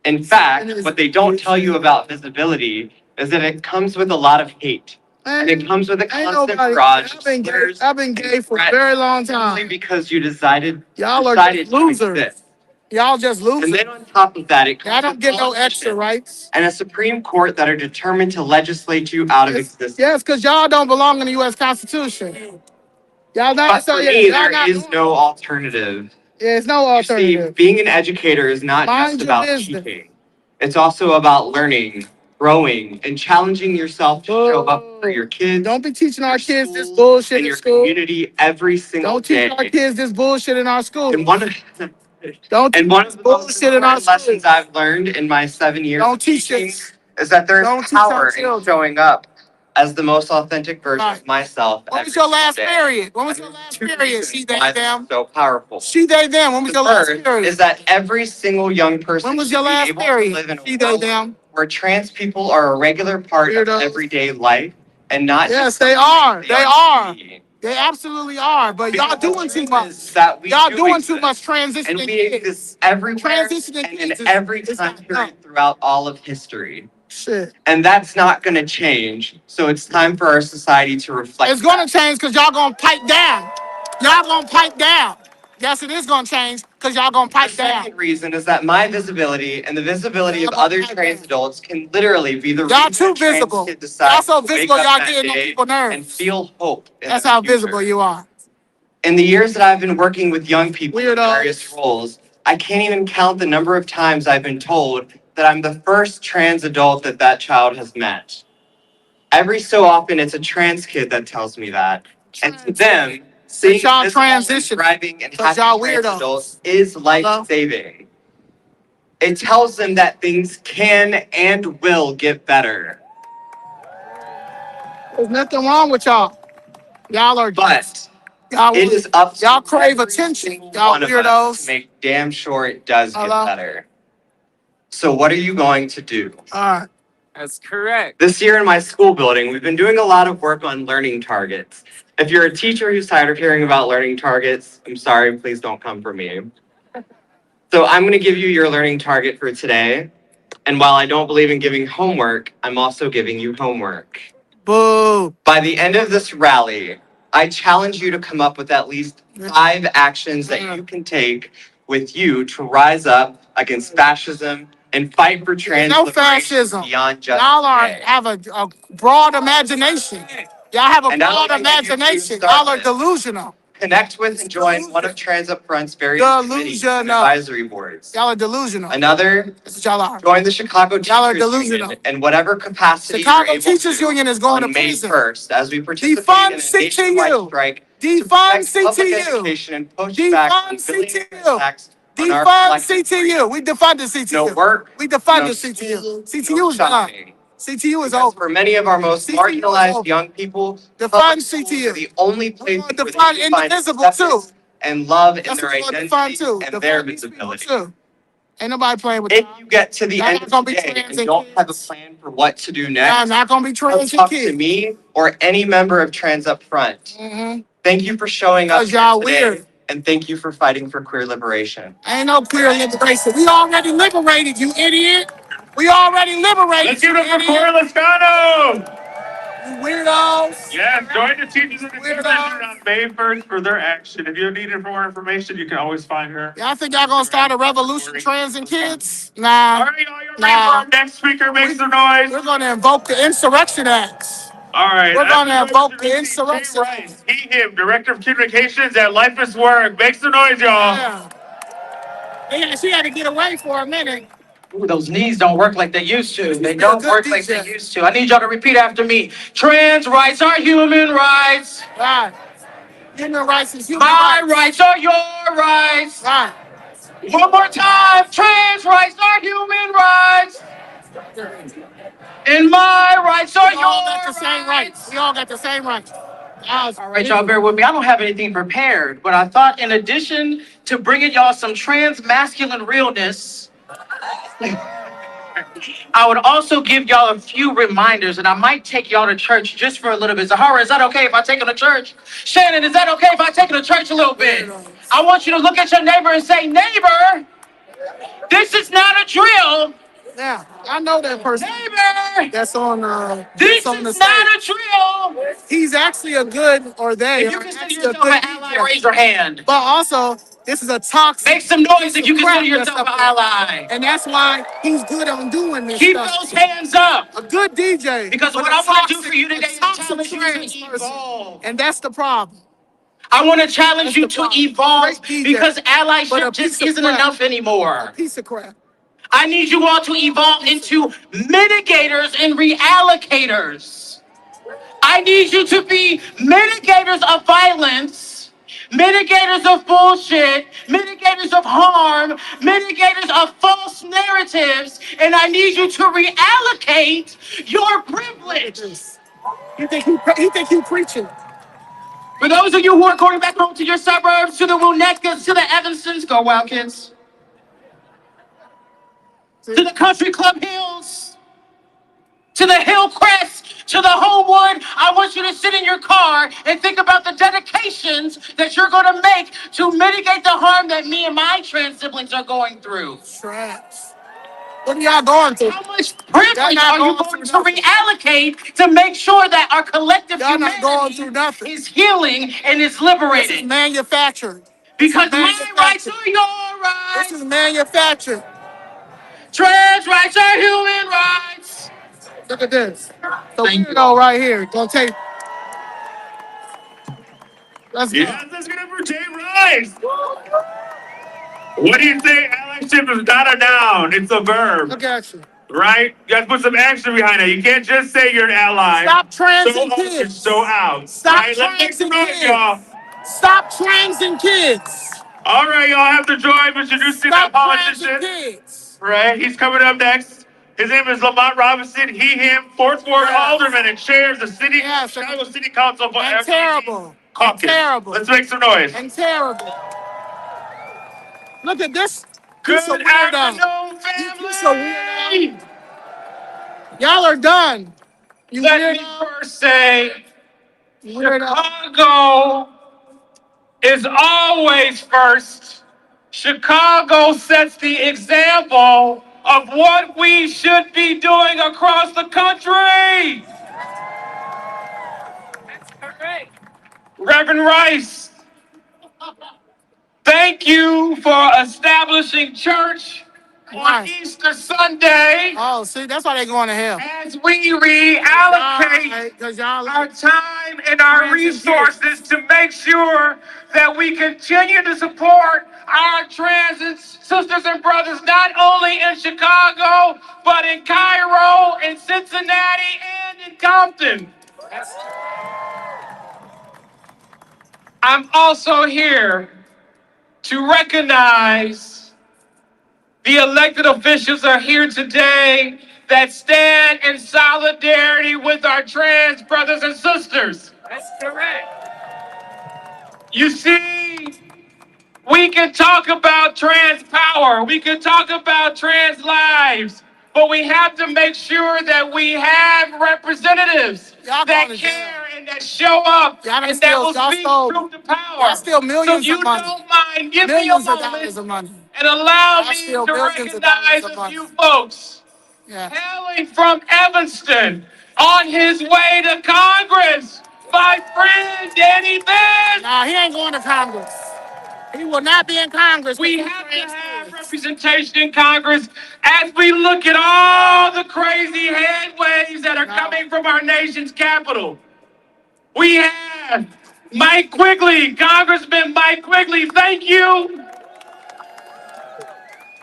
In fact, what they don't tell you about visibility is that it comes with a lot of hate. And it comes with a constant barrage of slurs I've been gay for a threats very long simply time. because you decided Y'all are to losers. exist. Y'all just And losing. then on top of that, it Y'all comes don't with get no extra politicians rights. and a Supreme Court that are determined to legislate you out of existence. Yes, because y'all don't belong in the U.S. Constitution. Y'all not. But So for yeah, me, y'all there not. is no alternative. There's no You see, alternative. being an educator is not Mind just your about business. teaching. It's also about learning, growing, and challenging yourself to show up for your kids, Don't be teaching our your kids this schools, bullshit and in your school. community every single Don't teach our day. kids this bullshit in our school. And one of Don't and teach one this of the most bullshit in our important lessons school. I've learned in my 7 years Don't of teach teaching this. is that there's Don't teach our power in children. showing up as the most authentic version Right. of myself When every was your single last day. period? When was And your there's last two period? reasons She, why they, this is them. so powerful. She, they, them. When was The your last first period? is that every single young person When was should your be last able to period? live in a She, they, world them. where trans people are a regular part Weirdos. of everyday life and not Yes, just they something are. they They on are. TV. They absolutely are. But y'all Because the doing too truth much. is that we Y'all do doing too much exist, transitioning and we kids. exist everywhere Transitioning and in kids every is time not no. period throughout all of history. Shit. And that's not going to change. So it's time for our society to reflect. It's gonna that. change because y'all gonna pipe down. Y'all gonna pipe down. Yes, it is gonna change because y'all gonna The pipe down. second reason is that my visibility and the visibility Y'all of gonna other pipe trans down. adults can literally be the Y'all reason too a trans visible. kid Y'all decides so to visible, wake y'all up that getting on day people's nerves. and feel hope in That's the how future. visible you are. In the years that I've been working with young people in Weirdos. various roles, I can't even count the number of times I've been told that I'm the first trans adult that child has met. Every so often, it's a trans kid that tells me that. And to them, seeing y'all visible and transition. thriving and 'Cause happy y'all trans weirdos. adults is life-saving. It tells them that things can and will get better. There's nothing wrong with y'all. Y'all are But y'all, it is up to y'all crave every attention. single Y'all one of us to weirdos. make damn sure it does get Hello? better. So what are you going to do? All right. That's correct. This year in my school building, we've been doing a lot of work on learning targets. If you're a teacher who's tired of hearing about learning targets, I'm sorry, please don't come for me. So I'm going to give you your learning target for today. And while I don't believe in giving homework, I'm also giving you homework. Boo. By the end of this rally, I challenge you to come up with at least 5 actions that you can take with you to rise up against fascism and fight for trans No liberation fascism. beyond just Y'all today. have a broad imagination. Y'all have a And I broad would like you to imagination. start Y'all are with delusional. Connect with and join one of Trans Upfront's various committees and Delusional. advisory boards. Y'all are delusional. Another, That's what y'all are. join the Chicago Y'all are Teachers delusional. Union in whatever capacity Chicago you're able Teachers to Union is going on to May prison. 1st as we participate Defund in a nationwide CTU. strike to Defund protect public CTU. education and push back on Defund billionaire CTU. tax on our Defund collective CTU. freedom. We defunded CTU. No work, We defunded no CTU. school, CTU no is done. shopping. CTU is Because over. for many of our most CTU is marginalized over. young people, Defund public schools CTU. are the only We're place going to where defund they can find Indivisible too. acceptance and love in That's their what we're going to defund identity too. and their Defund these people visibility. too. Ain't nobody playing with If y'all. you get to the Y'all end not of gonna be the day trans and and don't have a kids. plan for what to do Y'all next, not gonna be come trans and talk to kids. me or any member of Trans Upfront. Mm-hmm. Thank you for showing up Cause here y'all today, weird. and thank you for fighting for queer liberation. Ain't no queer liberation. We already liberated, you idiot. We already liberated. Let's give you it for idiot. Corey Lascano. You weirdos. Yes, join the Teachers of the Weirdos. Convention on May 1st for their action. If you need more information, you can always find her. Y'all think y'all gonna start a revolution trans and kids? All Nah. right, y'all, you're ready for Nah. our next speaker. Make some noise. We're gonna invoke the Insurrection Acts. All right. We're I'd gonna like to invoke the introduce Jay Insurrection Rice, Act. he, him, Director of Communications at Life is Work. Make some noise, y'all. Yeah. Yeah, she had to get away for a minute. Ooh, those knees don't work like they used to. They be a don't good work like they DJ. used to. I need y'all to repeat after me. Trans rights are human rights. Right. Human rights is human My rights. rights are your rights. Right. One more time. Trans rights are human rights. And my rights are We your all got the same rights. rights. We all got the same rights. All right, y'all, bear with me. I don't have anything prepared, but I thought in addition to bringing y'all some trans masculine realness, I would also give y'all a few reminders, and I might take y'all to church just for a little bit. Zahara, is that okay if I take them to church? Shannon, is that okay if I take them to church a little bit? I want you to look at your neighbor and say, neighbor, this is not a drill. Yeah, I know that person. Neighbor, That's on. this That's on the is not stage. a drill. He's actually a good, or they If you are consider actually a yourself good an ally, DJ. raise your hand. But also, This is a toxic. Make some noise if you consider crap yourself that's an up there. ally. And that's why he's good on doing this Keep stuff. those hands up. A good DJ. Because but what a I want to do toxic- for you a today is toxic challenge you trans to person. evolve. And that's the problem. I want to challenge That's you the to problem. evolve Great DJ, because but allyship a just piece of isn't crap. enough A anymore. piece of crap. I need you all to evolve into mitigators and reallocators. I need you to be mitigators of violence, mitigators of bullshit, mitigators of harm, mitigators of false narratives, and I need you to reallocate your privilege. He think he preaching. For those of you who are going back home to your suburbs, to the Winnetkins, to the Evansons, go Wild Kids, to the Country Club Hills, to the Hillcrest, to the Homewood, I want you to sit in your car and think about the dedications that you're going to make to mitigate the harm that me and my trans siblings are going through. Trash. What are y'all going through? How much privilege Y'all not are you going going to through nothing. reallocate to make sure that our collective Y'all not going through humanity nothing. is healing and is This is liberated? manufactured. Because my rights manufactured. are your rights. This is manufactured. Trans rights are human rights. Look at this. The Thank you. weirdo right here. Gonna take. Let's go. Yes, let's get it for Jay Rice. What do you say? Allyship is not a noun; it's a verb. Look at you. Right? You got to put some action behind it. You can't just say you're an ally. Stop transing so kids. So out. Stop right? Let's make some transing noise, kids. y'all. Stop transing kids. All right, y'all have the joy of introducing Stop that transing politician. kids. Right? He's coming up next. His name is Lamont Robinson. He, him, fourth ward Yes. alderman and chairs the city Yes, Chicago City Council for And terrible. Caucus. And terrible. Let's make some noise. And terrible. Look at this. Good Piece of weirdo. afternoon, You piece of family. weirdo. Y'all are done. You Let me weirdo. first say, Weirdo. Chicago is always first. Chicago sets the example of what we should be doing across the country. That's correct. Reverend Rice, thank you for establishing church Why? on Easter Sunday Oh, see, that's why they going to hell. as we reallocate Because y'all our time and our Trans and resources to make sure that we continue to support our trans sisters and brothers, not only in Chicago, but in Cairo, in Cincinnati, and in Compton. I'm also here to recognize the elected officials are here today that stand in solidarity with our trans brothers and sisters. That's correct. You see, we can talk about trans power, we can talk about trans lives, but we have to make sure that we have representatives Y'all that going to care and that show up Y'all done and that will y'all speak stole- truth to power. y'all steal millions so if you of money. don't mind, give Millions me a of dollars moment of money. and allow Y'all me steal to millions of recognize dollars of a money. few folks Yeah. hailing from Evanston on his way to Congress. My friend Danny Benz. Nah, he ain't going to Congress. He will not be in Congress. We with have to trans have kids. representation in Congress as we look at all the crazy headways that are No. coming from our nation's capital. We have Mike Quigley, Congressman Mike Quigley, thank you.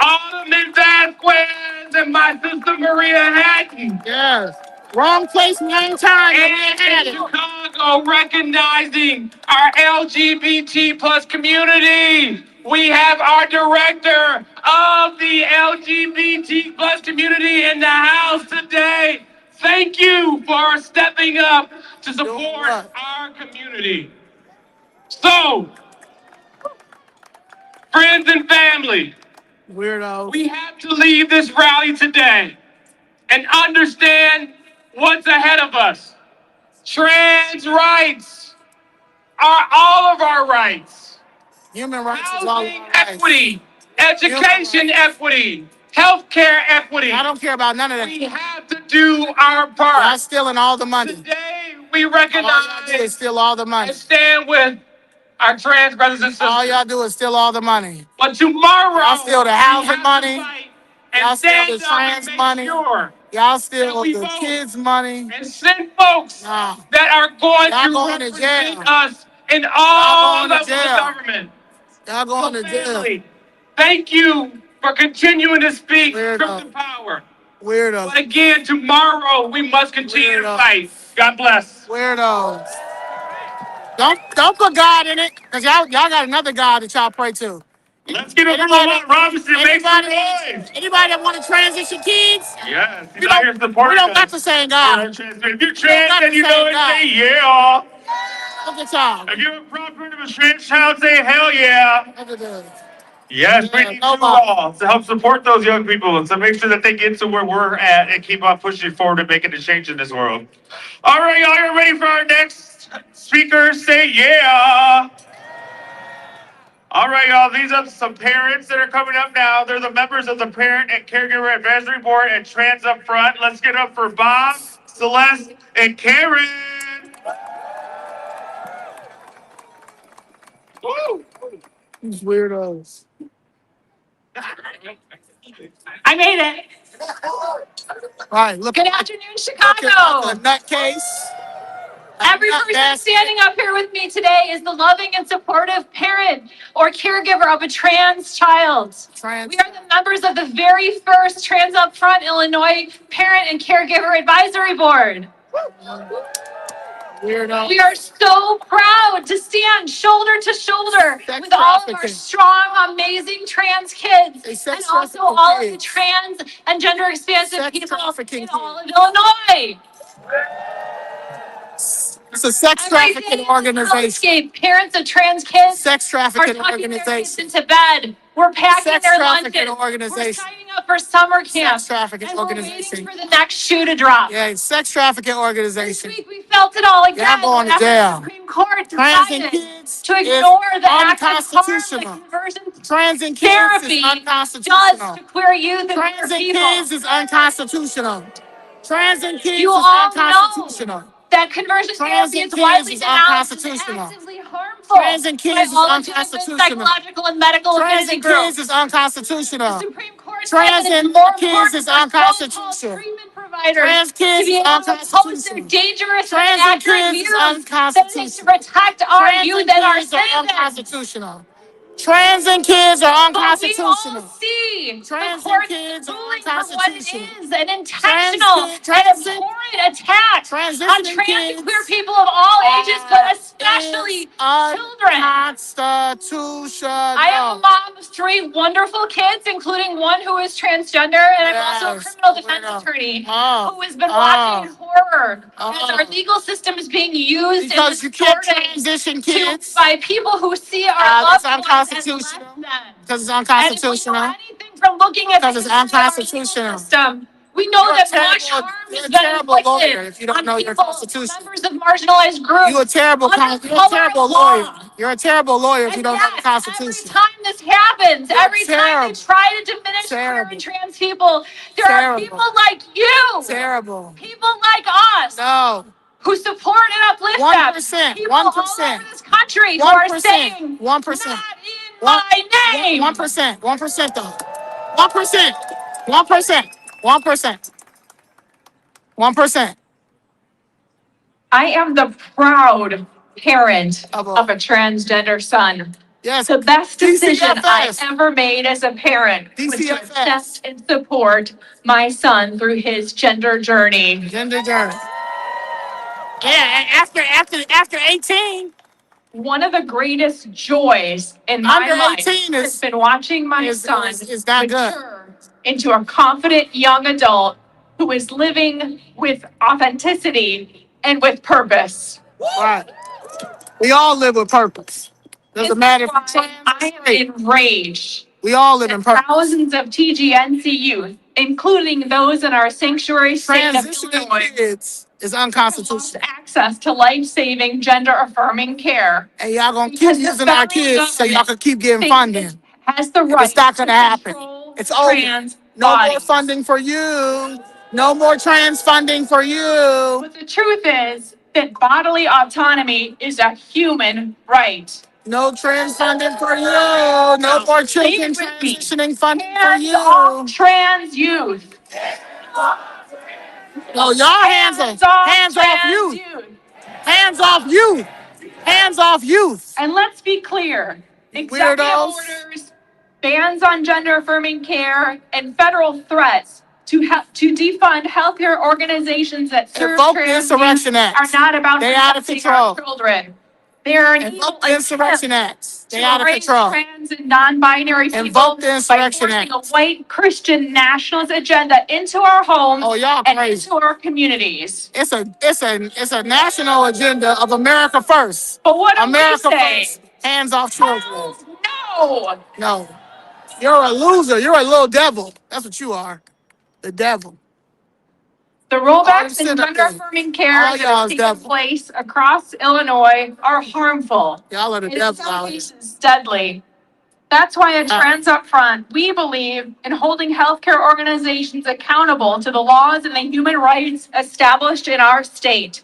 Alderman Vasquez and my sister Maria Hatton. Yes. Wrong place, wrong time. You ain't had And it. Chicago recognizing our LGBT plus community. We have our director of the LGBT plus community in the house today. Thank you for stepping up to support what? our community. So, friends and family, Weirdo. we have to leave this rally today and understand what's ahead of us. Trans rights are all of our rights. Human rights is all Housing our rights. equity, education equity, healthcare equity. I don't care about none of that. We have to do our Y'all part. stealing all the money. Today, we All y'all do is recognize steal all the money. and stand with our trans brothers and sisters. All y'all do is steal all the money. But tomorrow, Y'all steal the housing we have to money. fight Y'all and steal stand the up trans and make money. sure Y'all steal that we the vote kids' money. and send folks Nah. that are going Y'all to going to represent jail. us in all going to levels of jail. government. Y'all going to jail. Family, thank you for continuing to speak Weirdo. truth to power. But Weirdos. again, tomorrow we must continue to Weirdo. fight. God bless. Weirdos. Don't put God in it, because y'all got another God that y'all pray to. Let's get a Anybody- Lamont Robinson make some noise. Anybody that want to transition kids? Yes, he's We out here don't supporting got us. the same Yeah, God. trans- If you're got trans the and you same know it, God. say yeah. Look at y'all. If you're a property of a trans child, say hell yeah. Look at this. Yes, we Yeah, need you nobody. all to help support those young people and to make sure that they get to where we're at and keep on pushing forward and making a change in this world. All right, y'all, you ready for our next speaker? Say yeah. All right, y'all, these are some parents that are coming up now. They're the members of the Parent and Caregiver Advisory Board and Trans Up Front. Let's get up for Bob, Celeste, and Karen. Woo! These weirdos. I made it. All right, look Good at afternoon, a Chicago. nutcase. Every person standing up here with me today is the loving and supportive parent or caregiver of a trans child. Trans. We are the members of the very first Trans Up Front Illinois Parent and Caregiver Advisory Board. Weirdo. We are so proud to stand shoulder to shoulder Sex with all of our trafficking. strong, amazing trans kids, They sex and also trafficking all of the kids. trans and gender expansive Sex people trafficking in all of Illinois. It's a sex Every day trafficking in organization. the housecape, parents of trans kids Sex are trafficking tucking their kids organization. into bed. We're packing Sex their trafficking lunches. organization. We're signing up for summer camp. Sex trafficking And we're organization. waiting for the next shoe to drop. Yeah, sex trafficking This organization. week we felt it all again. Y'all going to after jail. The Supreme Court Trans and decided kids to is ignore the active harm that unconstitutional. conversion Trans and kids therapy is does unconstitutional. to queer youth and Trans queer and people. kids is unconstitutional. Trans and kids You is all unconstitutional. know that conversion Trans therapy and is kids widely is denounced as unconstitutional. actively harmful Trans and kids by is all legitimate unconstitutional. psychological and medical Trans affinity and groups. kids is unconstitutional. The Supreme Court Trans said that and it's more kids important is for so-called unconstitutional. treatment providers Trans kids to be is able to oppose their unconstitutional. dangerous Trans and and inaccurate kids views is than it is to unconstitutional. protect our Trans youth and and our kids are citizens. unconstitutional. Trans and kids are But we all unconstitutional. see Trans the and court's kids are ruling for what it unconstitutional. is, an intentional and abhorrent attack on Transitioning trans kids and queer people of all ages, but especially children. Unconstitutional. I am a mom of 3 wonderful kids, including one who is transgender, and I'm also a Yes. criminal defense Weirdo. attorney Oh. who has been watching in horror as Oh. our legal system is being used Because and you can't distorted transition kids. by people who see our That's loved ones as less unconstitutional. than. Because it's And if we know unconstitutional. anything from looking at the Because it's history of our legal unconstitutional. system, we know You're a that much terrible- harm you're has a been terrible lawyer inflicted if you don't on know your people, Constitution. members of marginalized groups. You're a terrible under color of lawyer. law. You're a terrible lawyer if you And don't know the yet, Constitution. every time this happens, You're every time terrible. they try to diminish queer Terrible. and trans people, there are Terrible. people like you, Terrible. people like us, No. who support and uplift 1%, them. People all 1%, over this country who are 1%, saying, 1%. not in my name. 1%, 1% though. 1%, 1%, 1%, 1%. I am the proud parent Of a- of a transgender son. Yes. The best decision I DCFS. ever made as a parent was to DCFS. accept and support my son through his gender journey. Gender journey. Yeah, after 18, One of the greatest joys in my Under life 18 has been watching my is son not good. mature into a confident young adult who is living with authenticity and with purpose. right. We all live with purpose. This Doesn't is matter if why you're trans or I straight. am enraged We all live in that purpose. thousands of TGNC youth, including those in our sanctuary state of Transitioning Illinois, kids is lost unconstitutional. access to life-saving, gender-affirming care. And y'all gonna keep Because the using our federal kids so y'all can keep getting thinks funding. it has the right It's not gonna to happen. control It's over. trans No more bodies. funding for you. No more trans funding for you. But the truth is that bodily autonomy is a human right. No trans funding for you. No more Say children it with me. transitioning funding for Hands you. off trans youth. No, y'all hands off trans youth. youth. Hands off youth. Hands off youth. And let's be clear, You executive weirdos. orders, bans on gender-affirming care, and federal threats to defund healthcare organizations that serve Invoke the trans Insurrection youth Act. are not about They out of protecting our control. children. They are an evil Invoke the Insurrection attempt Act. They to out of erase control. trans and non-binary people Invoke the by Insurrection forcing a Act. white Christian nationalist agenda into our homes Oh, y'all and crazy. into our communities. It's a national agenda of America first. But what do America we say? first. Hands off children. No! No. You're a loser. You're a little devil. That's what you are. The devil. The All rollbacks them in sit up gender-affirming there. care All that y'all have is taken devil. place across Illinois are harmful. Y'all are the And in devil some out here. cases, deadly. That's why at Trans Up Front, we believe in holding healthcare organizations accountable to the laws and the human rights established in our state.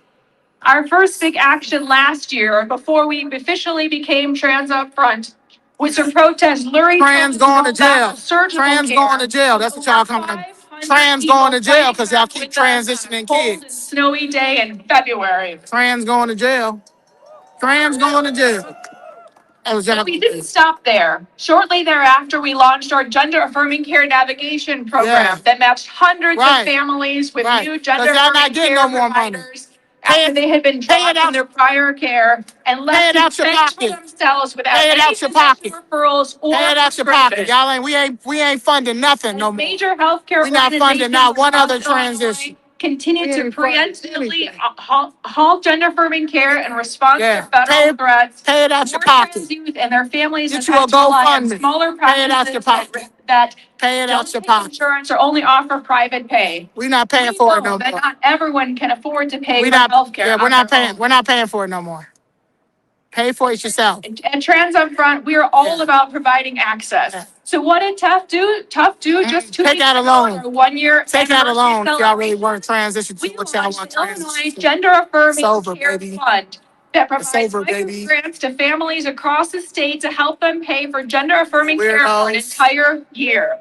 Our first big action last year, before we officially became Trans Up Front, was to protest luring Trans going to jail. Trans going to jail. That's what y'all coming up. Trans going to jail because y'all keep transitioning kids. Snowy day in February. Trans going to jail. Trans going to jail. That was y'all. But we didn't stop there. Shortly thereafter, we launched our gender affirming care navigation program Yeah. that matched hundreds Right. of families with Right. new 'Cause gender y'all not affirming getting care no more money. providers Pay after it- they had been pay it dropped out- from their prior care and Pay left it to out your fend for pocket. themselves without Pay it any out your physician pocket. referrals or Pay it out your pocket. prescription. Y'all we ain't funding nothing no more. Major healthcare We not funding not one other across Illinois transition. continue We to ain't funding preemptively anything. halt gender affirming care in response Yeah. to federal threats. Pay it out your More pocket. trans youth and their families Get have you a had to rely on GoFundMe. smaller Pay it out your practices pocket. that Pay it don't out your take pocket. insurance or only offer private pay. We not paying We for it know no that more. not everyone can afford to pay We for not. healthcare. Yeah, on we're not their paying. own. We're not paying for it no more. Pay for it yourself. At Trans Up Front, we are all Yeah. about providing access. Yeah. So what did Tough do? Tough do just 2 Take weeks out a ago loan. at our 1 year Take out a anniversary loan if y'all really celebration. want to transition to We what y'all launched want the to Illinois transition to. Gender Affirming It's over, Care baby. Fund that provides over, micro baby. grants to families across the state to help them pay for gender affirming care for an Weirdos. entire year.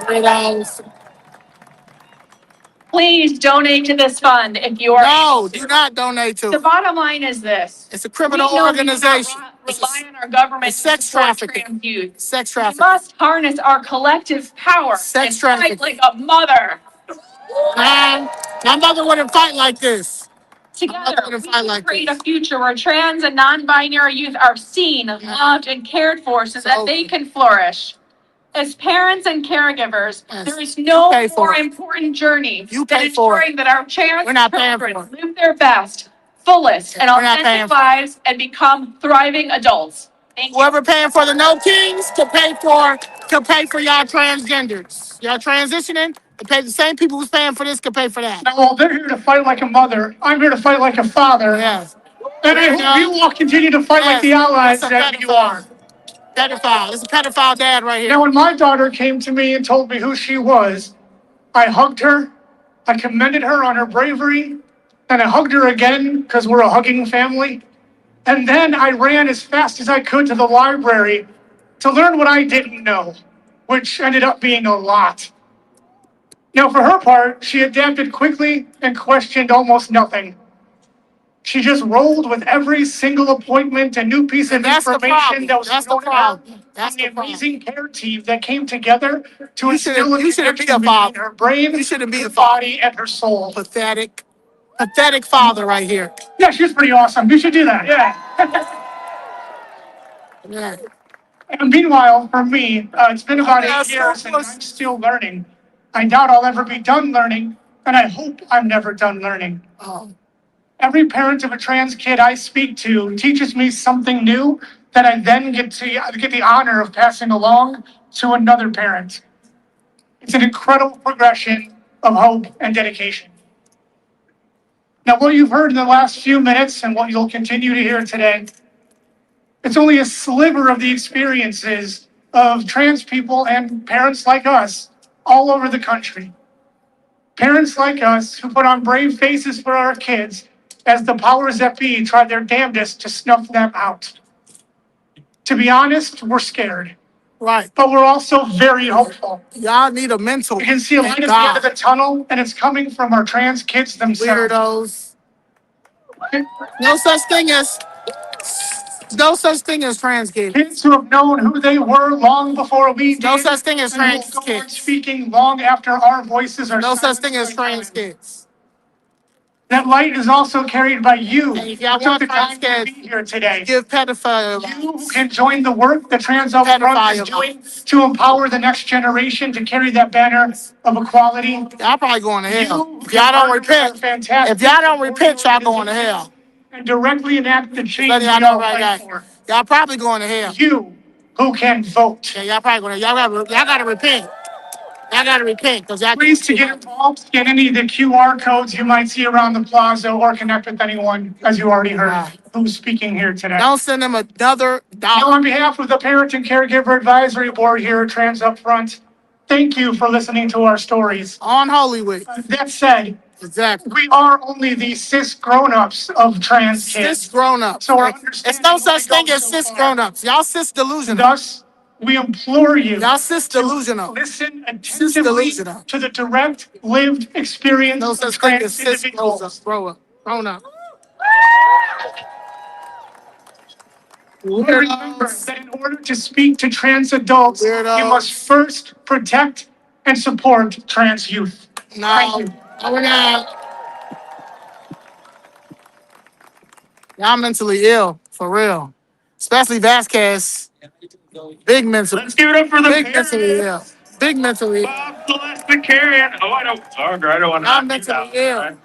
Weirdos. Please donate to this fund if you are No, able to. do not donate to The it. bottom line is this. It's a criminal We know organization. We cannot rely on our government It's to sex support trafficking. trans youth. Sex We trafficking. must harness our collective power Sex and fight trafficking. like a mother. Man, my mother wouldn't fight like this. Together, gonna we fight can like create this. a future where trans and non-binary youth are seen, loved, and cared for so that they can flourish. As parents and caregivers, Yes. there is no You pay for more it. important journey You than pay for ensuring that our trans We're not paying for children live their best, fullest, and We're not paying authentic for it. lives and become thriving adults. Thank you. Whoever paying for the No Kings can pay for y'all transgenders. Y'all transitioning, to pay the same people who's paying for this can pay for that. Well, they're here to fight like a mother. I'm here to fight like a father. Yes. And I hope you all continue to fight like the allies That's a that you are. pedophile. It's a pedophile dad right here. Now, when my daughter came to me and told me who she was, I hugged her. I commended her on her bravery. And I hugged her again because we're a hugging family. And then I ran as fast as I could to the library to learn what I didn't know, which ended up being a lot. Now, for her part, she adapted quickly and questioned almost nothing. She just rolled with every single appointment and new piece of That's the information problem. that was That's the thrown at her problem. That's from the the problem. amazing care team that came together to You shouldn't- instill a you shouldn't be a connection father. between her brain, You shouldn't be her a father. body, and her soul. Pathetic father right here. Yeah, she was pretty awesome. You should do that. Yeah. Yeah. And meanwhile, for me, it's been about Yeah, 8 years so and I'm still learning. I doubt I'll ever be done learning, and I hope I'm never done learning. Oh. Every parent of a trans kid I speak to teaches me something new that I then get the honor of passing along to another parent. It's an incredible progression of hope and dedication. Now, what you've heard in the last few minutes and what you'll continue to hear today, it's only a sliver of the experiences of trans people and parents like us all over the country. Parents like us who put on brave faces for our kids as the powers that be try their damnedest to snuff them out. To be honest, we're scared, Right. but we're also very hopeful. Y'all need a mentor. We can see a light at the end of the tunnel, and it's coming from our trans kids themselves. Weirdos. No such thing as trans kids. Kids who have known who they were long before we did. No such thing as and who trans will go on kids. speaking long after our voices are No such silenced thing as by trans time. kids. That light is also carried by you. And if y'all who took want the trans time to kids, be here today. give pedophile. You who can join the work that Trans Up Front is doing to empower the next generation to carry that banner of equality. Y'all probably going to hell. You If y'all don't can repent, fantastic if y'all don't repent, y'all going to hell. and directly enact the change Letting we y'all know all right fight now. for. Y'all probably going to hell. You who can vote. Yeah, y'all probably going to. Y'all got to repent. Y'all got to repent because y'all. Please to get involved, scan any of the QR codes you might see around the plaza or connect with anyone, as you already heard, who's speaking here today. Don't send them another Now, dollar. on behalf of the Parent and Caregiver Advisory Board here at Trans Up Front, thank you for listening to our stories. On Holy Week. That said, Exactly. we are only the cis grown-ups of trans kids. Cis grown-ups. So our It's no understanding such thing only as goes cis so far. grown-ups. Y'all cis delusional. Thus, we implore you Y'all cis to delusional. listen Cis attentively delusional. to the direct lived experience No of such thing as trans cis individuals. grown-up. Remember that in order to speak to trans adults, we Weirdos. must first protect and support trans youth. No, we're not. Y'all mentally ill, for real. Especially Vasquez. Big mental. Let's give it up for the Big parents. mentally ill. Big mentally ill. Bob, Celeste, and Karen. Oh, I don't want to. I'm mentally ill.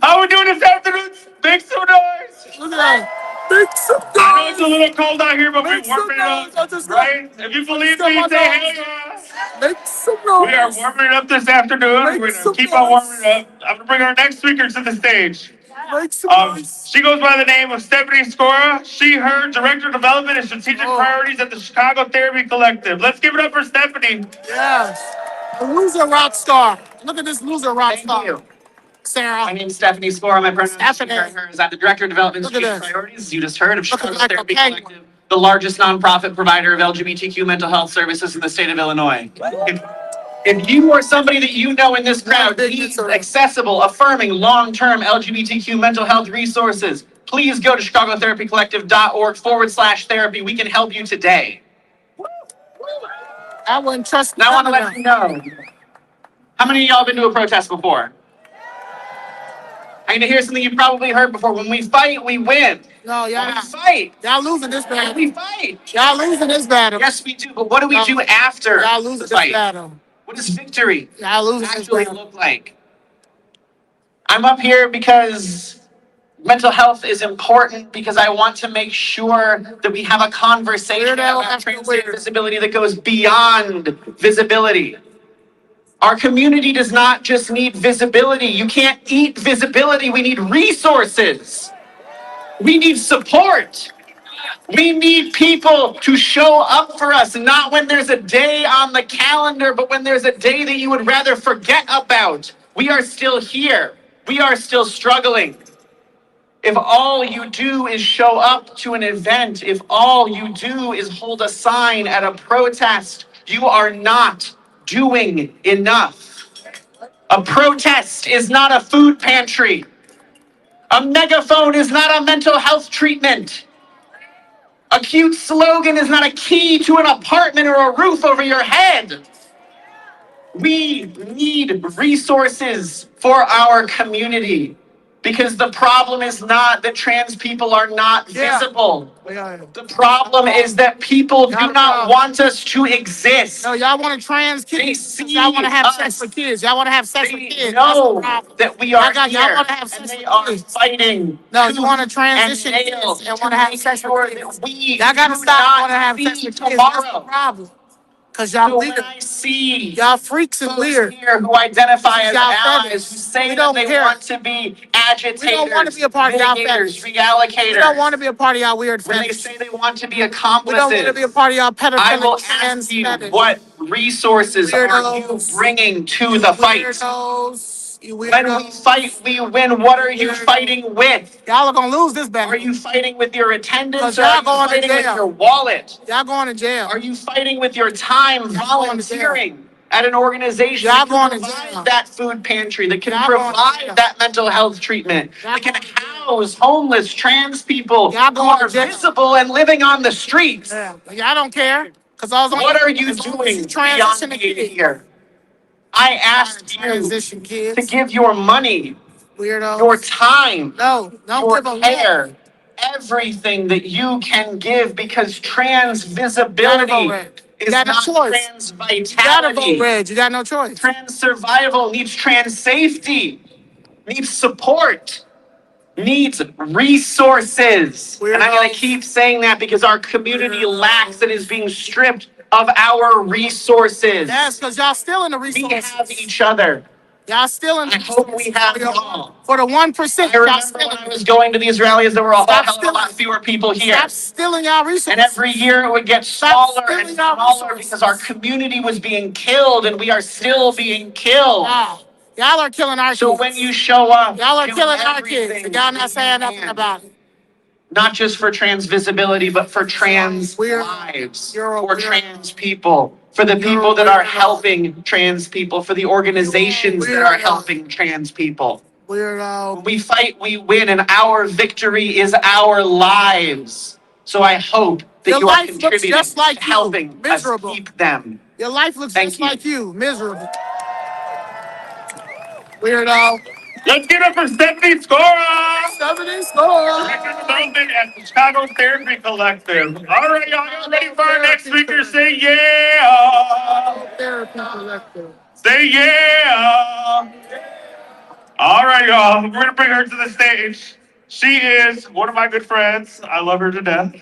How we doing this afternoon? Make some noise. Look at that. Make some I know it's a little cold out here, but Make we're warming it some noise. I up, just right? If you believe some me, noise. say hell yeah. Make some noise. We are warming it up this afternoon. Make We're some gonna keep on noise. warming it up. I'm gonna bring our next speaker to the stage. Make some noise. She goes by the name of Stephanie Scora. She, her, Director of Development and Strategic Priorities at the Chicago Therapy Collective. Let's give it up for Stephanie. Yes. A loser rock star. Look at this loser rock Thank star. you. Sarah. My name is Stephanie Score. My pronouns are she, Stephanie. her, hers. I'm the Director of Development and Look at Strategic this. Priorities, as you just heard, of Looking Chicago like a Therapy penguin. Collective, the largest nonprofit provider of LGBTQ mental health services in the state of Illinois. If you or somebody that you know in this crowd big needs mentor. accessible, affirming, long-term LGBTQ mental health resources, please go to ChicagoTherapyCollective.org/therapy. We can help you today. I wouldn't trust Now I want to none of let them. you know. How many of y'all been to a protest before? I'm gonna hear something you've probably heard before. When we fight, we win. No, y'all When we not. fight, Y'all losing this battle. we fight. Y'all losing this battle. Yes, we do. But what do we do after Y'all the losing this fight? battle. What does victory Y'all losing this actually battle. look like? I'm up here because mental health is important, because I want to make sure that we have a conversation Weirdo about after transgender weirdo. visibility that goes beyond visibility. Our community does not just need visibility. You can't eat visibility. We need resources. We need support. We need people to show up for us, not when there's a day on the calendar, but when there's a day that you would rather forget about. We are still here. We are still struggling. If all you do is show up to an event, if all you do is hold a sign at a protest, you are not doing enough. A protest is not a food pantry. A megaphone is not a mental health treatment. A cute slogan is not a key to an apartment or a roof over your head. We need resources for our community, because the problem is not that trans people are not visible. The problem is that people do not want us to exist. No, y'all want to trans They kids. see Y'all want to have us. sex with kids. Y'all want to have sex with They kids. That's the know problem. that we are Y'all here, want to have and sex they with are kids. fighting. No, you tooth want to transition and nail kids and want to have sex sure with kids. that we Y'all got to do stop not want to have see sex with kids. That's the tomorrow. problem. Because y'all So when weird. I see Y'all freaks and folks weird. here who identify as Y'all allies, feminists. who say We that don't they care. want to be agitators, We don't want to be a part of y'all mitigators, feminists. reallocators, We don't want to be a part of y'all weird when they feminists. say they want to be We don't want to be a accomplices, part of y'all I pedophilic will trans ask you, fetish. what resources are you Weirdos. bringing to the fight? Weirdos. You When weirdo. we fight, we win. What are you fighting with? Y'all are gonna lose this Are battle. you fighting with your attendance, Because or are y'all you going to fighting with jail. your wallet? Y'all going to jail. Are you fighting with your time Y'all going to jail. volunteering at an organization Y'all that can going to provide jail. that food pantry, that can Y'all going to jail. provide that mental health treatment, Y'all that can going to jail. house homeless trans people Y'all who going to are jail. visible and living on the streets? Yeah. Y'all don't care. Because all What are you doing beyond being here? I asked you Transition to kids. give your money, Weirdos. your time, No, don't your give them care, everything that you can give, because trans You gotta visibility vote red. You is got no not choice. trans You gotta vote vitality. red. You got no choice. Trans survival needs trans safety, needs support, needs resources. And I'm going to Weirdos. keep saying that because our community lacks and is being stripped of our resources. Yes, because y'all stealing the We resources. have each other. Y'all stealing the I hope we resources. have y'all. For the 1%, I y'all remember stealing when I it. was going to these rallies, there were a whole Stop hell of a lot stealing. fewer people here. Stop stealing y'all resources. And every year it would get Stop smaller and stealing y'all smaller resources. because our community was being killed, and we are still being killed. Wow. Y'all are killing our So kids. when you show up, Y'all are do killing our kids. everything And y'all not that saying you nothing can. about it. Not just for trans visibility, but for trans Weird. lives, You're a for weirdo. trans people, for the You're a people that are weirdo. helping trans people, for the organizations that are weirdo. helping trans people. When Weirdo. we fight, we win, and our victory is our lives. So I hope that Your you are life looks contributing just like to you. helping us Miserable. keep them. Your life looks Thank just you. like you. Miserable. Weirdo. Let's give it up for Stephanie Scora! 70 score. Director of Development at the Chicago Therapy Collective. All right, y'all get ready for our next speaker. Say yeah! Therapy collective. Say yeah! All right, y'all. We're gonna bring her to the stage. She is one of my good friends. I love her to death.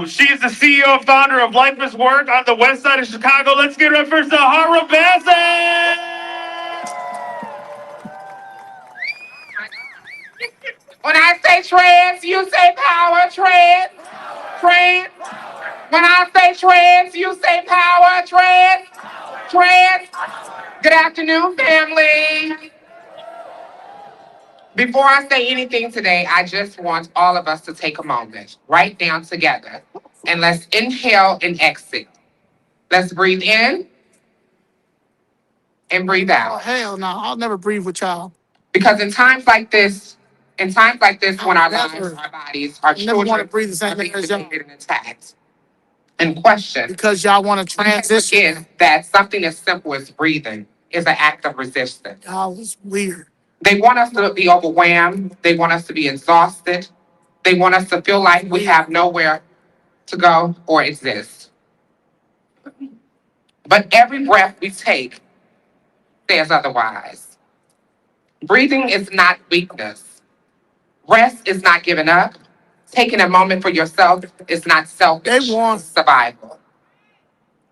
She is the CEO and founder of Life is Work on the west side of Chicago. Let's get ready for Sahara Bassett! When I say trans, you say power, trans, trans. When I say trans, you say power, trans, trans. Good afternoon, family. Before I say anything today, I just want all of us to take a moment, right down together, and let's inhale and exhale. Let's breathe in and breathe Oh, out. hell no. I'll never breathe with y'all. Because in times like this, when our Never. lives, our bodies, our I never want to children breathe the are same being air as y'all. invaded and attacked and questioned, Because y'all want to we can't transition. forget that something as simple as breathing is an act of resistance. Y'all was weird. They want us to be overwhelmed. They want us to be exhausted. They want us to feel like we have nowhere to go or exist. But every breath we take says otherwise. Breathing is not weakness. Rest is not giving up. Taking a moment for yourself is not selfish. They want- It's survival.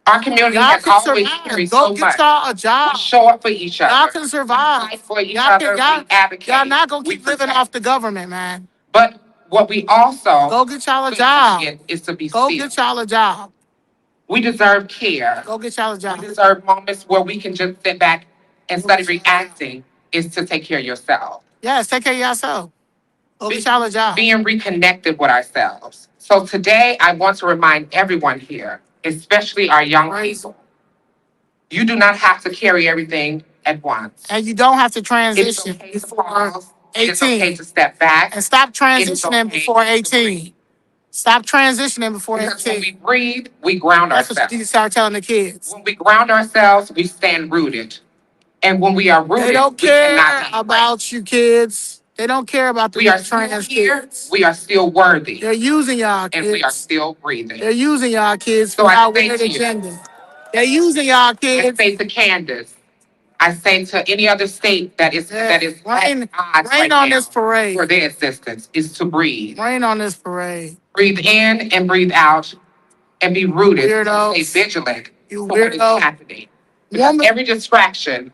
Our community Y'all has can always survive. carried Go so get much. y'all a job. We show up for each other. Y'all can survive. Fight for each Y'all other. can, We advocate. y'all not gonna We keep living protect. off the government, man. But what we also Go get y'all a couldn't job. forget is to be Go still. get y'all a job. We deserve care. Go get y'all a We job. deserve moments where we can just sit back instead of reacting is to take care of yourself. Yes, take care of yourself. Go get y'all a job. Being reconnected with ourselves. So today I want to remind everyone here, especially our young people, you do not have to carry everything at once. And you don't have to It's transition okay to before pause. It's okay 18. to step back. And stop It's transitioning okay before to 18. Stop transitioning before Because when 18. we breathe, we ground That's what you need to ourselves. start telling the kids. When we ground ourselves, we stand rooted. And when we are rooted, They don't we care cannot be about you kids. They don't care about the We are still trans here. kids. We are still worthy. They're using y'all And we are kids. still breathing. They're using y'all kids So for I our say weird to you, agenda. They're using y'all I kids. say to Candace, I say to any other state that is Rain, at odds rain right on now this parade. for their assistance is to breathe. Rain on this parade. Breathe in and breathe out and be rooted. Weirdos. Stay vigilant You for what is weirdo. happening. Because Woman, every distraction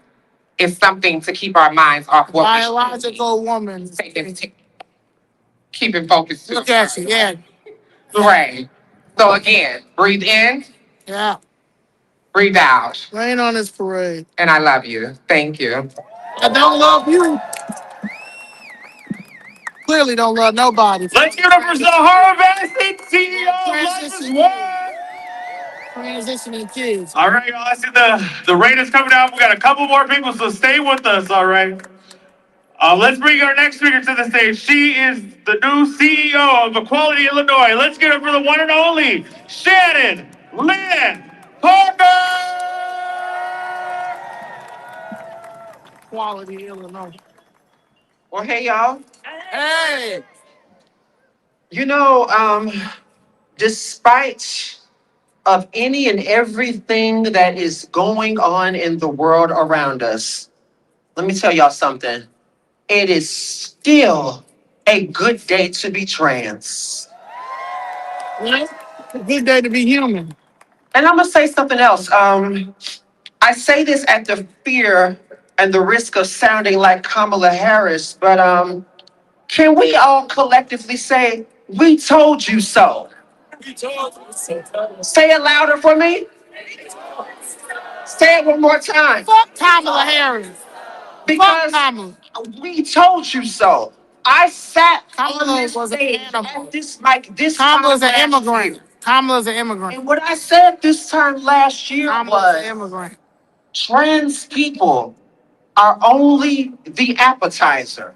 is something to keep our minds off what we should biological woman. be. Keeping focused too. Look at you, yeah. Right. So again, breathe in, Yeah. Breathe out. Rain on this parade. And I love you. Thank you. I don't love you. Clearly don't love nobody. Let's give it up for Zahara Bassett, CEO of Life is Work. Transitioning kids. All right, y'all. I see the rain is coming out. We got a couple more people, so stay with us. All right. Let's bring our next speaker to the stage. She is the new CEO of Equality Illinois. Let's give it for the one and only Shannon Lynn Parker. Quality Illinois. Well, hey, y'all. Hey! You know, despite of any and everything that is going on in the world around us, let me tell y'all something. It is still a good day to be trans. Right? A good day to be human. And I'm gonna say something else. I say this at the fear and the risk of sounding like Kamala Harris, but can we all collectively say, "We told you so"? Say it louder for me. Say it one more time. Fuck Kamala Harris. Fuck Because Kamala. we told you so. I sat Kamala on this was an stage animal. at this mic this Kamala's time an last immigrant. year. Kamala's an immigrant. And what I said this time last year Kamala's an was immigrant. trans people are only the appetizer.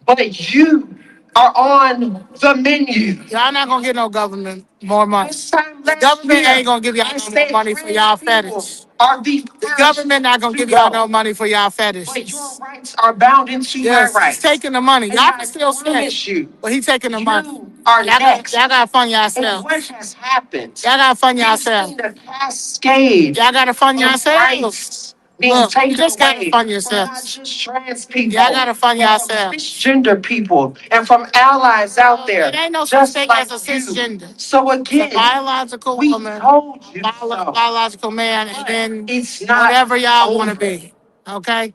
But you are on the menu. Y'all not gonna get no government more money. This time The last government year, ain't gonna give y'all I no more said money for trans y'all people fetish. are the The first government not gonna to give y'all go. no money for y'all But your fetishes. rights are bound into Yes, my he's rights. taking the money. And Y'all I can still say promise it, you, but he taking the money. you are next. Y'all gotta fund And yourselves. what has happened? Y'all gotta fund We've yourselves. seen a cascade Y'all gotta fund of yourselves. rights being Look, you taken just gotta away fund from not yourselves. just trans people, Y'all gotta fund but from yourselves. cisgender people and from allies out there, It ain't no such just thing like as a you. cisgender. So It's a again, biological we woman, told you so. biological man, and But then it's not whatever y'all want to over. be. Okay?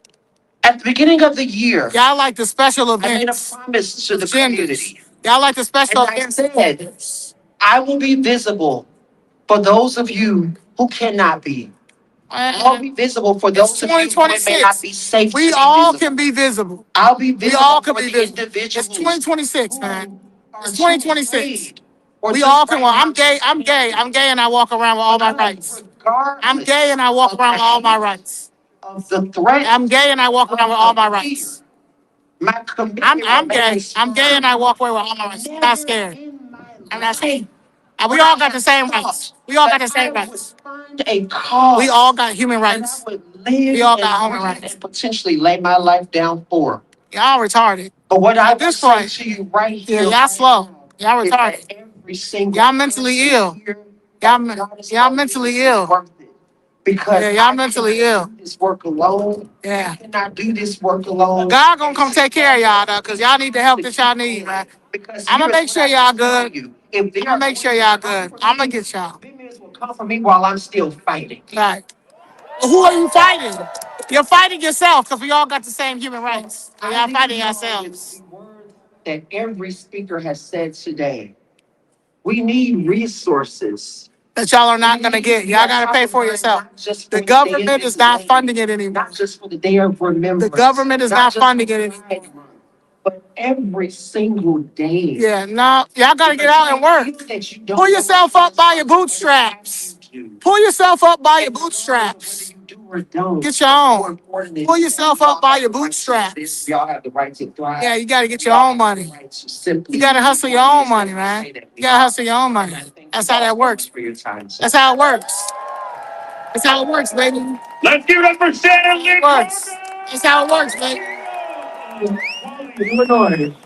At the beginning of the year, Y'all like the special I made a events promise to the of genders. community. Y'all like the And special I events. said, I will be visible for those of you who cannot be. I'll be visible for It's those of you who it may not 2026. be safe We to be all visible. can be visible. I'll be We all visible can for be the visible. individuals It's 2026, man. who are It's too 2026. afraid or We too all can walk. I'm frightened gay. to I'm gay. stand. I'm gay, and I walk around with all my But rights. regardless I'm gay, and I walk of around the with all my hate, rights. of the threat, I'm gay, and I walk of around with all my the fear, rights. my commitment I'm gay. remains I'm gay, firm. and I walk away with all my rights. I'm not Never scared. in my I'm not scared. life And we would all I got the have same thought rights. We all got the that same I would rights. find a cause We all got human that I rights. would We live all got and human breathe rights. and potentially lay my life down for. Y'all retarded. But what I At will this say point, to you right yeah, here, y'all right slow. now, Y'all is that retarded. every single Y'all mentally person ill. here, Y'all, regardless y'all of mentally race, is ill. worth it. Because Yeah, I y'all mentally cannot ill. do this work alone. Yeah. I cannot do this work alone. God gonna come take care of y'all though, cause y'all need the help that y'all need, man. Because I'm gonna here's make what sure I y'all can tell good. you. If they I'm are gonna make sure going to y'all come good. for I'm gonna me, get y'all. females will come for me while I'm still fighting. Right. Who are you fighting? You're fighting yourself, cause we all got the same human rights. So y'all fighting yourselves. The words that every speaker has said today. We need resources. That y'all are not gonna get. Y'all gotta pay for yourself. The government is not funding it anymore. Not just for the day of remembrance. The government is not just funding for it Pride anymore. Month, but every single day. Yeah, no, y'all gotta get out and work. Pull yourself up by your bootstraps. Pull yourself up by your bootstraps. Get your own. Pull yourself up by your bootstraps. Y'all have the right to thrive. Yeah, you gotta get your own money. You gotta hustle your own money, man. You gotta hustle your own money. That's how that works. That's how it works. That's how it works, baby. Let's give it up for Shannon Lynn It works. Parker. That's how it works, baby. Illinois.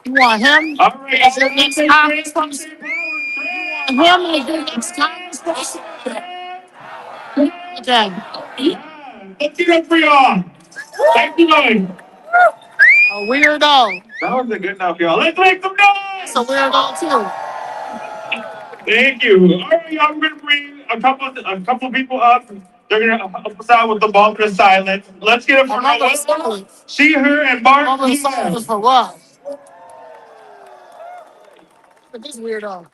You want him All right, as your next congressperson? Him as your next congressperson? Okay. Let's give it up for y'all. Thank you, Lloyd. A weirdo. That was a good enough, y'all. Let's make some That's a noise. weirdo too. Thank you. All right, y'all. We're gonna bring a couple people up. They're gonna help us out with the moment of silence. Let's get it A for moment of Noah, silence. she, her, and A Mark. moment of silence for what? Look at this weirdo.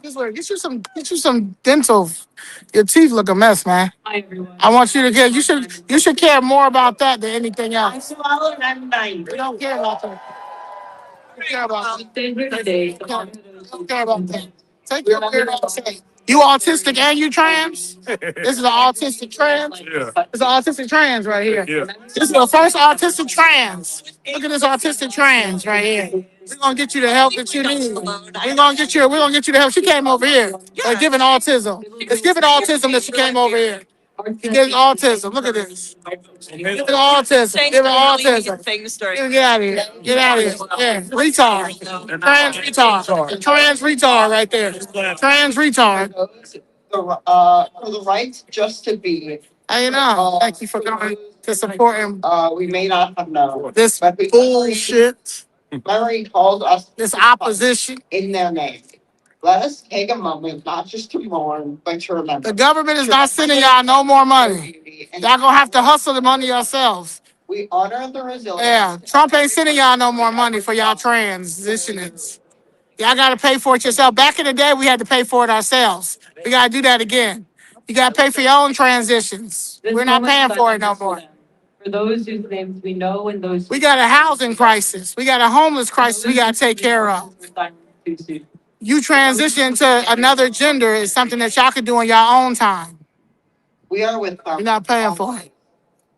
This way, get you some dental. Your teeth look a mess, man. Hi, everyone. I want you to care. You should care more about that than anything I else. swallow and I'm 9. We don't care about that. We don't care about that. Stay here today. We don't care about that. Take your weird ass away. You autistic and you trans? This is an autistic trans? Yeah. It's an autistic trans right here. Yeah. This is the first autistic trans. Look at this autistic trans right here. We're gonna get you the help that you need. We're gonna get you the help. She came over here. Giving autism. It's giving autism that she came over here. She gives autism. Look at this. Giving autism. Giving autism. Get out of here. Get out of here. Yeah. Retard. Trans retard. Trans retard right there. Trans retard. For the right just to be. How you know? Thank you for coming to support him. We may not have known. This But we bullshit. Mary called us This opposition. in their name. Let us take a moment, not just to mourn, but to remember. The government is not sending y'all no more money. Y'all gonna have to hustle the money yourselves. We honor the resilience. Yeah, Trump ain't sending y'all no more money for y'all transitionings. Y'all gotta pay for it yourself. Back in the day, we had to pay for it ourselves. We gotta do that again. You gotta pay for your own transitions. We're not paying for it no more. For those whose names we know and those. We got a housing crisis. We got a homeless crisis we gotta take care of. You transition to another gender is something that y'all could do in your own time. We are with them. You're not paying for it.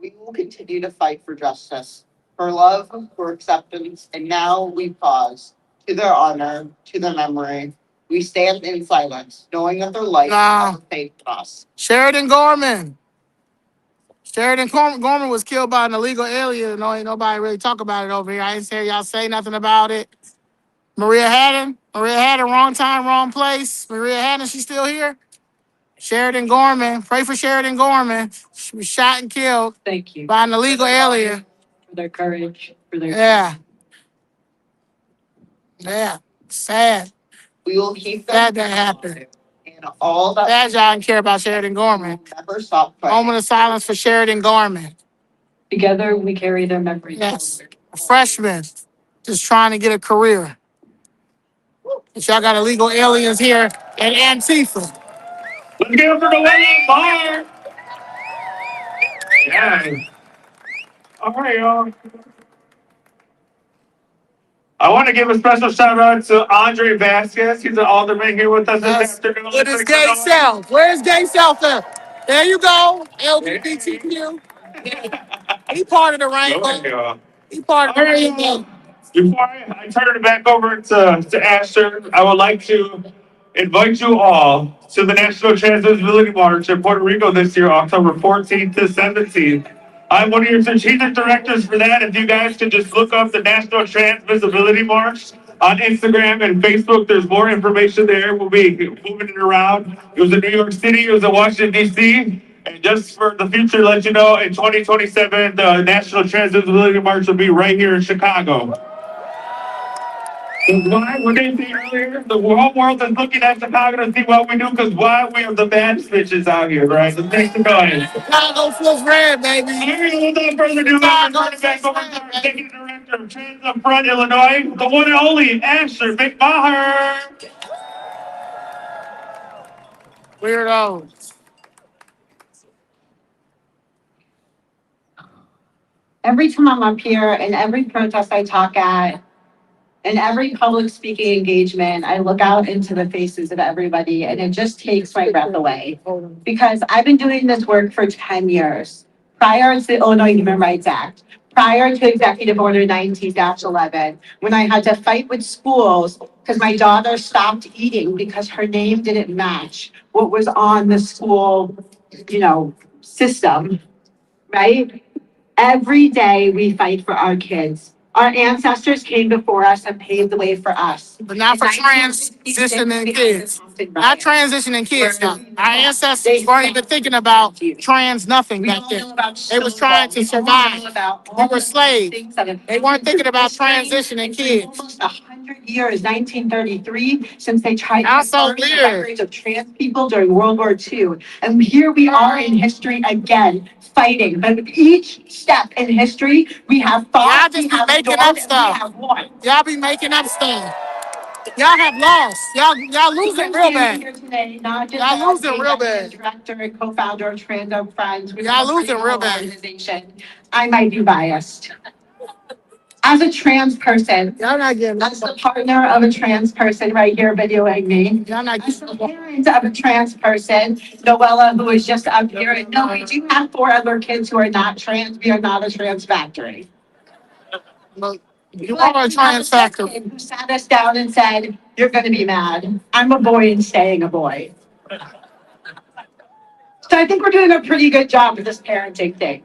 We will continue to fight for justice, for love, for acceptance, and now we pause. To their honor, to their memory, we stand in silence, knowing that their life has saved us. Sheridan Gorman. Sheridan Gorman was killed by an illegal alien. No, ain't nobody really talk about it over here. I ain't hear y'all say nothing about it. Maria Haddon, wrong time, wrong place. Maria Haddon, she's still here. Sheridan Gorman, pray for Sheridan Gorman. She was shot and killed Thank you. by an illegal alien. For their courage, for their. Yeah. Yeah. Sad. We will keep them. Sad that happened. And all that. Sad y'all didn't care about Sheridan Gorman. Never stop fighting. Moment of silence for Sheridan Gorman. Together we carry their memories. Yes. A freshman just trying to get a career. But y'all got illegal aliens here and Antifa. Let's give it for the winning bar. Yeah. All right, y'all. I want to give a special shout out to Andre Vasquez. He's an alderman here with us this afternoon. With his gay self. Where's gay self at? There you go. LGBTQ. He part of the rainbow. He part of the rainbow. Before I turn it back over to Asher, I would like to invite you all to the National Trans Visibility March in Puerto Rico this year, October 14th to 17th. I'm one of your strategic directors for that. If you guys could just look up the National Trans Visibility March on Instagram and Facebook, there's more information there. We'll be moving it around. It was in New York City, it was in Washington, D.C., and just for the future, let you know, in 2027, the National Trans Visibility March will be right here in Chicago. Why? What did they say earlier? The whole world is looking at Chicago to see what we do, because why? We have the bad bitches out here, right? So thanks for going. ChicagoFlipsRed, baby. All right, without further ado, I'm going to back over to our executive director of Trans Up Front, Illinois, the one and only Asher McMaher. Weirdos. Every time I'm up here and every protest I talk at, in every public speaking engagement, I look out into the faces of everybody and it just takes my breath away. Because I've been doing this work for 10 years, prior to the Illinois Human Rights Act, prior to Executive Order 19-11, when I had to fight with schools because my daughter stopped eating because her name didn't match what was on the school, system, right? Every day we fight for our kids. Our ancestors came before us and paved the way for us. But not for transitioning kids. Not transitioning kids, though. Our ancestors weren't even thinking about trans nothing back then. They was trying to survive. They were slaves. They weren't thinking about transitioning kids. Almost 100 years, 1933, since they tried That's to so burn the weird. records of trans people during World War II. And here we are in history again, fighting. But with each step in history, we have Y'all fought, just we be have making endured, up and we stuff. have won. Y'all be making up stuff. Y'all have lost. Y'all losing real bad. Here today, not just Y'all as losing a real bad. director and co-founder of Trans Up Friends, which Y'all is a losing pretty real cool bad. organization. I might be biased. As a trans person, Y'all not getting as the partner of a trans person right here videoing me, Y'all not as the getting parent of a trans person, Noella, who is just up here, and no, we do have 4 other kids who are not trans. We are not a trans factory. You are a trans factor. Who sat us down and said, "You're going to be mad. I'm a boy and staying a boy." So I think we're doing a pretty good job with this parenting thing.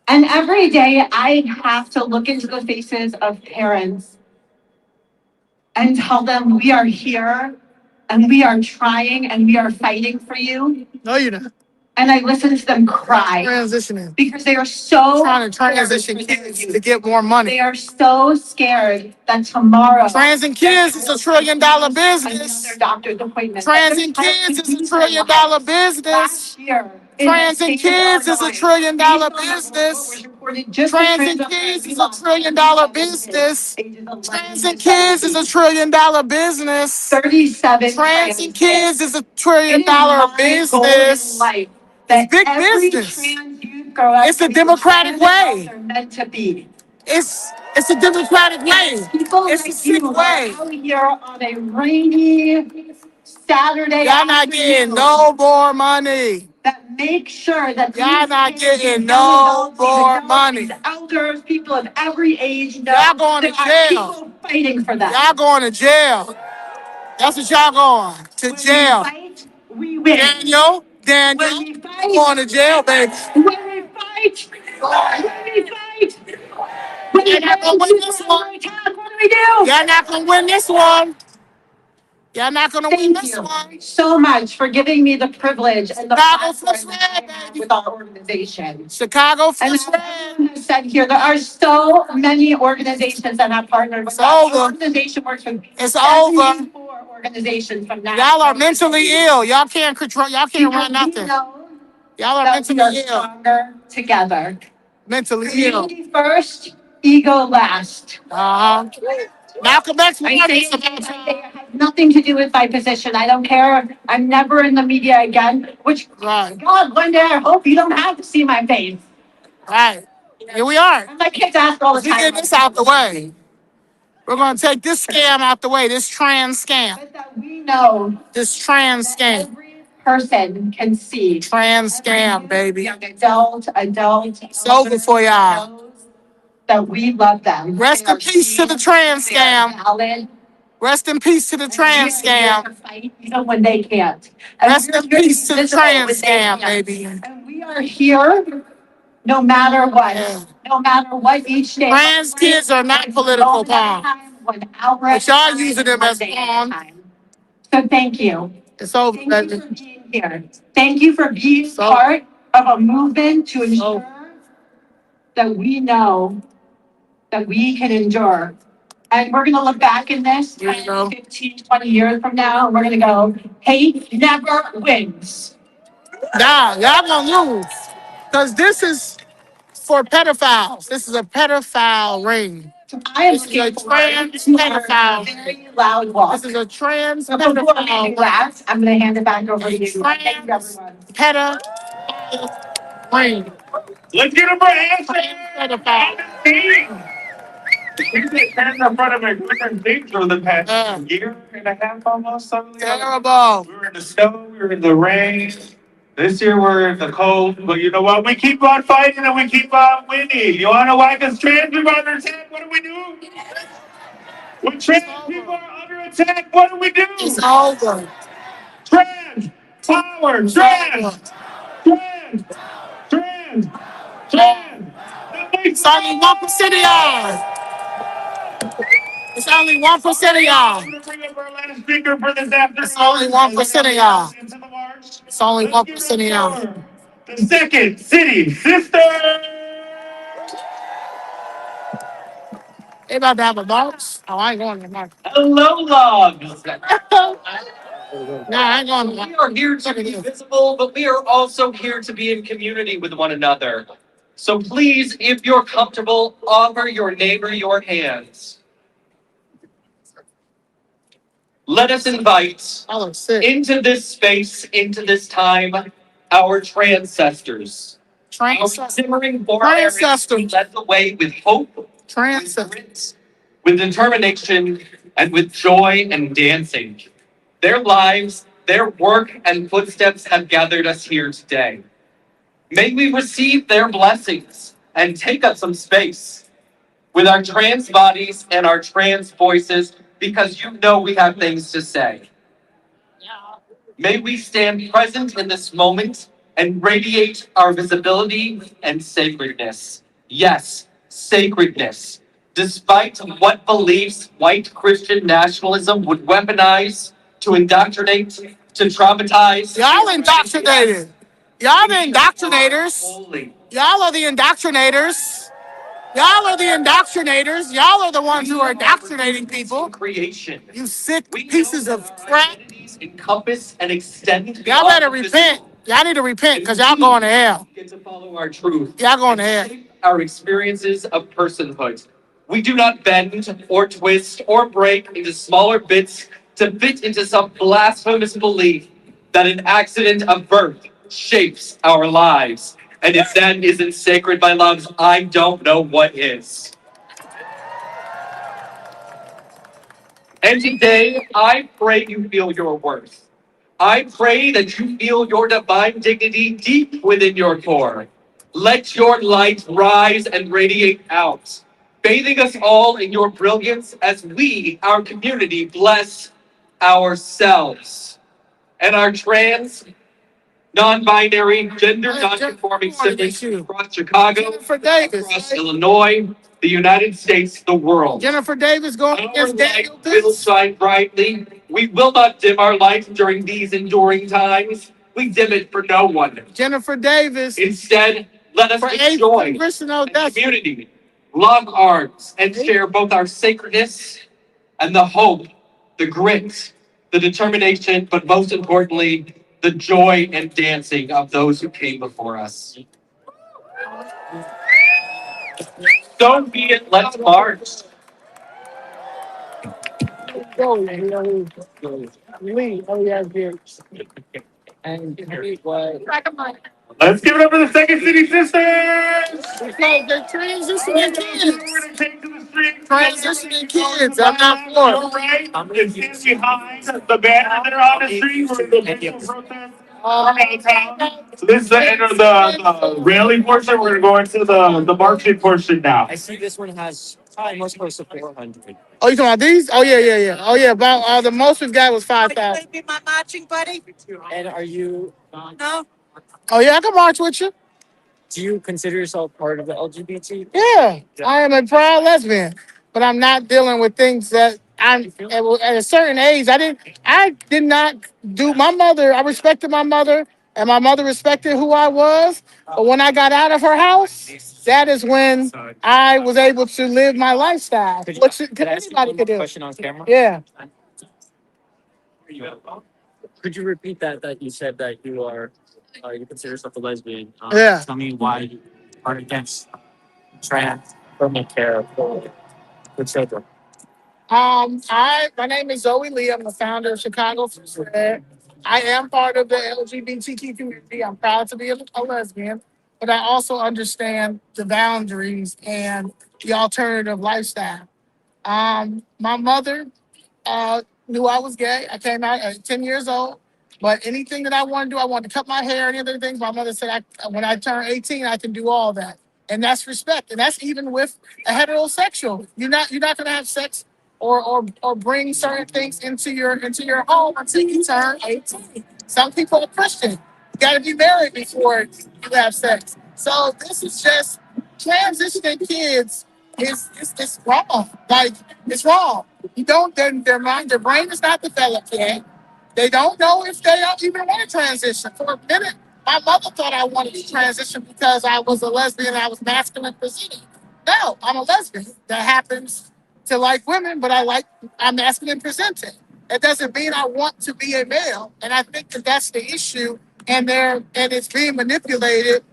And every day I have to look into the faces of parents and tell them we are here and we are trying and we are fighting for you. No, you're not. And I listen to them cry Transitioning. because they are so Trying to transition kids to get more money. They are so scared that tomorrow. Trans and kids is $1 trillion business. Their doctor's appointment. Trans and kids is $1 trillion business. Last year, Trans and kids is $1 trillion business. Trans and kids is $1 trillion business. Trans and kids is $1 trillion business. 37. Trans and kids is $1 trillion business. It's big business. It's a democratic way. They're meant to be. It's a democratic way. It's a sick way. Out here on a rainy Saturday. Y'all not getting no more money. That make sure that y'all not getting no more money. Elders, people of every age know y'all going to jail. People fighting for that. Y'all going to jail. That's what y'all going to jail. We fight, we win. Daniel, When we fight, going to jail, baby. When we fight, You're not gonna win this one. what do we do? Y'all not gonna win this one. Y'all not gonna win Thank this you one. so much for giving me the privilege and the ChicagoFlipsRed, with our organization. And ChicagoFlipsRed. as said here, there are so many organizations that have partnered with It's us. over. Our organization works with It's over. 74 organizations from now. Y'all are mentally ill. Y'all can't control. Y'all can't run nothing. Y'all are That we are mentally ill. stronger together. Mentally ill. Community first, ego last. Malcolm X I warned say us it about has y'all. nothing to do with my position. I don't care. I'm never in the media again, which, Right. God, one day I hope you don't have to see my face. Right. Here we are. And my kids ask all the We time. get this out the way. We're gonna take this scam out the way. This trans scam. But that we know This trans scam. every person can see. Trans scam, baby. Young adult. It's over for y'all. knows that we love them. Rest They in are peace to seen, the trans they are scam. valid, Rest in peace to the and trans we are here scam. to fight even when they can't. And Rest we're in here peace to the visible trans when they scam, can't. baby. And we are here no matter what. Yeah. No matter what each day. Trans kids are not political pawns. 1 hour But y'all at a time, using them one as day at a pawns. time. So thank you. It's over, Thank you baby. for being here. Thank you for being So- part of a movement to ensure that we know that we can endure. And we're gonna look back in this There you go. 15, 20 years from now, and we're gonna go, hate never wins. Nah, y'all gonna lose. Because this is for pedophiles. This is a pedophile ring. I am This is a looking forward trans to a pedophile. very loud walk. This is a trans So before we do pedophile. that, I'm gonna hand it back over to you. Thank you, Trans everyone. pedophile ring. Let's get a break. Pedophile. We've been standing in front of a different things for the past year and a half almost. Something. Terrible. We were in the snow, we were in the rain. This year we're in the cold, but you know what? We keep on fighting and we keep on winning. You wanna know why? Because trans people are under attack. What do we do? When trans people are under attack, what do we do? It's over. Trans power. Trans. It's only 1% of y'all. It's only 1% of y'all. I'm gonna bring up our last speaker for this afternoon. It's only 1% of y'all. Into the march. It's only Let's give 1% of it y'all. for the Second City Sister. They about to have a box? Oh, I ain't going to the market. Hello, logs. Nah, I ain't going to the We market. are here to be visible, but we are also here to be in community with one another. So please, if you're comfortable, offer your neighbor your hands. Let us invite I look sick. into this space, into this time, our transcestors. Our simmering forebearers who led the way with hope, with grit, with determination, and with joy and dancing. Their lives, their work, and footsteps have gathered us here today. May we receive their blessings and take up some space with our trans bodies and our trans voices, because you know we have things to say. May we stand present in this moment and radiate our visibility and sacredness. Yes, sacredness. Despite what beliefs white Christian nationalism would weaponize to indoctrinate, to traumatize. Y'all indoctrinated. Y'all the indoctrinators. Y'all are the indoctrinators. Y'all are the indoctrinators. Y'all are the ones who are indoctrinating people. Creation. You sick pieces of crap. Encompass and extend. Y'all better repent. Y'all need to repent because y'all going to hell. Get to follow our truth. Y'all going to hell. Shape our experiences of personhood. We do not bend or twist or break into smaller bits to fit into some blasphemous belief that an accident of birth shapes our lives. And if that isn't sacred, my loves, I don't know what is. And today, I pray you feel your worth. I pray that you feel your divine dignity deep within your core. Let your light rise and radiate out, bathing us all in your brilliance as we, our community, bless ourselves. And our trans, non-binary, gender non-conforming siblings across Chicago, across Illinois, the United States, the world. Jennifer Davis going Our against light Daniel will Pitts. shine brightly. We will not dim our light during these enduring times. We dim it for no one. Jennifer Davis. Instead, let us For enjoy the community, lock arms, and share both our sacredness and the hope, the grit, the determination, but most importantly, the joy and dancing of those who came before us. So be it, let's march. Leigh, oh yeah, here. Let's give it up for the Second City Sisters! Because they're transitioning kids. We're gonna take to the streets. Transitioning kids. I'm not for You're right. It's behind the band that are on the street. We're in the peaceful protest from downtown. So this is the end of the rally portion. We're gonna go into the marching portion now. I see this one has almost close to 400. Oh, you talking about these? Oh yeah. Oh yeah, about the most we've got was 5,000. Be my marching buddy? And are you, No? Oh yeah, I can march with you. do you consider yourself part of the LGBT? Yeah, I am a proud lesbian, but I'm not dealing with things that I'm at a certain age. I did not do my mother. I respected my mother, and my mother respected who I was. But when I got out of her house, that is when I was able to live my lifestyle. Could Which I ask you anybody one could do. question on camera? Yeah. Could you repeat that you said that you are, you consider yourself a lesbian? Yeah. Tell me why you are against trans permanent care for children. My name is Zoe Leigh. I'm the founder of ChicagoFlipsRed. I am part of the LGBTQ community. I'm proud to be a lesbian, but I also understand the boundaries and the alternative lifestyle. My mother knew I was gay. I came out at 10 years old, but anything that I wanted to do, I wanted to cut my hair, any other things. My mother said, when I turn 18, I can do all that. And that's respect. And that's even with a heterosexual. You're not going to have sex or bring certain things into your home until you turn 18. Some people are Christian. You got to be married before you have sex. So this is just transitioning kids is wrong. Like, it's wrong. You don't, their brain is not developed yet. They don't know if they even want to transition. For a minute, my mother thought I wanted to transition because I was a lesbian and I was masculine presenting. No, I'm a lesbian. That happens to like women, but I'm masculine presenting. That doesn't mean I want to be a male. And I think that's the issue. And it's being manipulated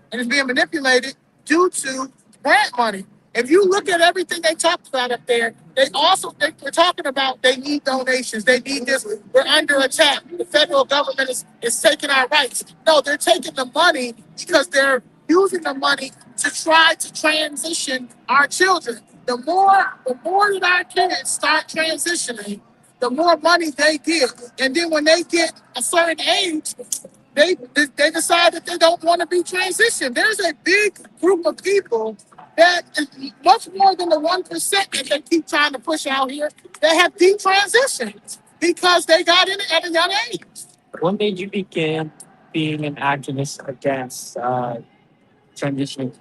due to grant money. If you look at everything they talked about up there, we're talking about they need donations. They need this. We're under attack. The federal government is taking our rights. No, they're taking the money because they're using the money to try to transition our children. The more that our kids start transitioning, the more money they give. And then when they get a certain age, they decide that they don't want to be transitioned. There's a big group of people that is much more than the 1% that they keep trying to push out here that have detransitioned because they got in it at a young age. When did you begin being an activist against transitioning?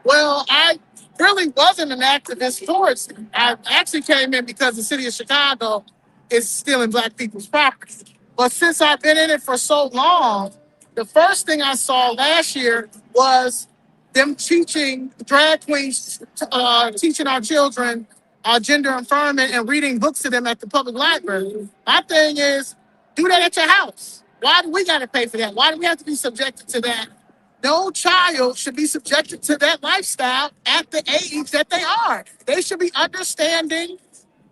Well, I really wasn't an activist towards it. I actually came in because the city of Chicago is stealing Black people's property. But since I've been in it for so long, the first thing I saw last year was them teaching drag queens, teaching our children gender affirming and reading books to them at the public library. My thing is, do that at your house. Why do we got to pay for that? Why do we have to be subjected to that? No child should be subjected to that lifestyle at the age that they are. They should be understanding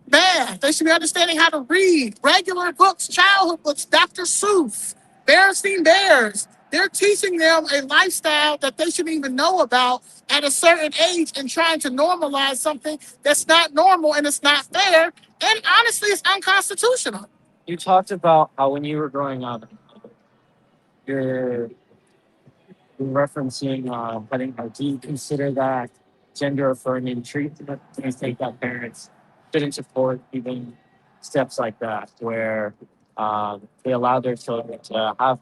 math. They should be understanding how to read regular books, childhood books, Dr. Seuss, Berenstain Bears. They're teaching them a lifestyle that they shouldn't even know about at a certain age and trying to normalize something that's not normal and it's not fair. And honestly, it's unconstitutional. You talked about how when you were growing up, you're referencing letting do you consider that gender affirming treatment? Do you think that parents shouldn't support even steps like that where they allow their children to have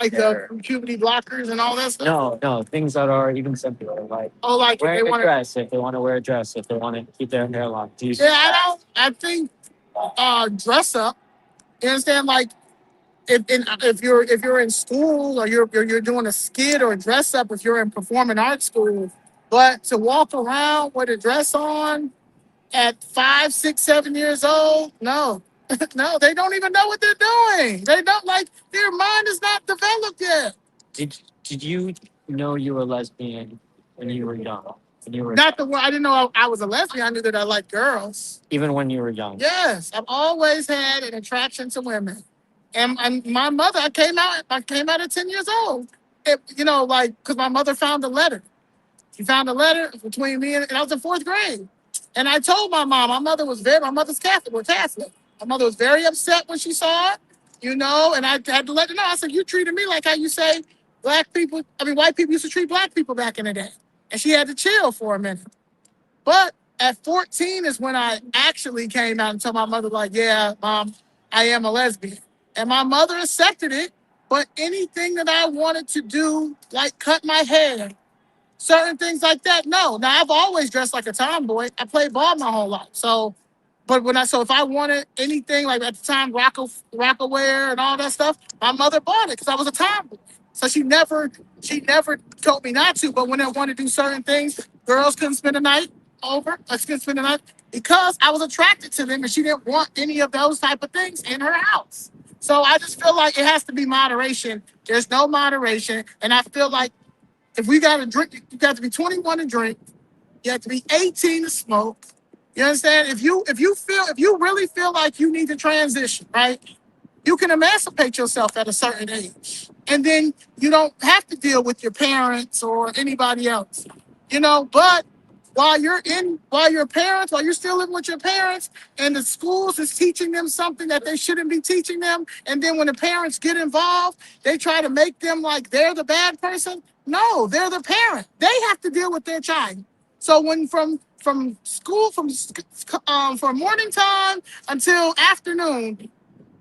Like the puberty blockers and all that stuff? no, things that are even simpler, like Like if wearing they a want to. dress, if they want to wear a dress, if they want to keep their hair locked. Do you I think dress up. You understand? Like if you're in school or you're doing a skit or a dress up, if you're in performing arts school, but to walk around with a dress on at 5, 6, 7 years old, no. No, they don't even know what they're doing. They don't their mind is not developed yet. Did you know you were lesbian when you were young? Not the one. I didn't know I was a lesbian. I knew that I liked girls. Even when you were young? Yes, I've always had an attraction to women. And my mother, I came out at 10 years old. Because my mother found a letter. She found a letter between me and I was in 4th grade. And I told my mom, my mother's Catholic. We're Catholic. My mother was very upset when she saw it, and I had to let her know. I said, you treated me like how you say white people used to treat Black people back in the day. And she had to chill for a minute. But at 14 is when I actually came out and told my mother, yeah, Mom, I am a lesbian. And my mother accepted it, but anything that I wanted to do, like cut my hair, certain things like that, no. Now, I've always dressed like a tomboy. I played ball my whole life. So if I wanted anything, like at the time, Rockaware and all that stuff, my mother bought it because I was a tomboy. So she never told me not to, but when I wanted to do certain things, girls couldn't spend the night over. I couldn't spend the night because I was attracted to them and she didn't want any of those type of things in her house. So I just feel like it has to be moderation. There's no moderation. And I feel like if we got to drink, you got to be 21 to drink. You have to be 18 to smoke. You understand? If you really feel like you need to transition, right? You can emancipate yourself at a certain age. And then you don't have to deal with your parents or anybody else. But while you're still living with your parents and the schools is teaching them something that they shouldn't be teaching them, and then when the parents get involved, they try to make them like they're the bad person. No, they're the parent. They have to deal with their child. So when from school, from morning time until afternoon,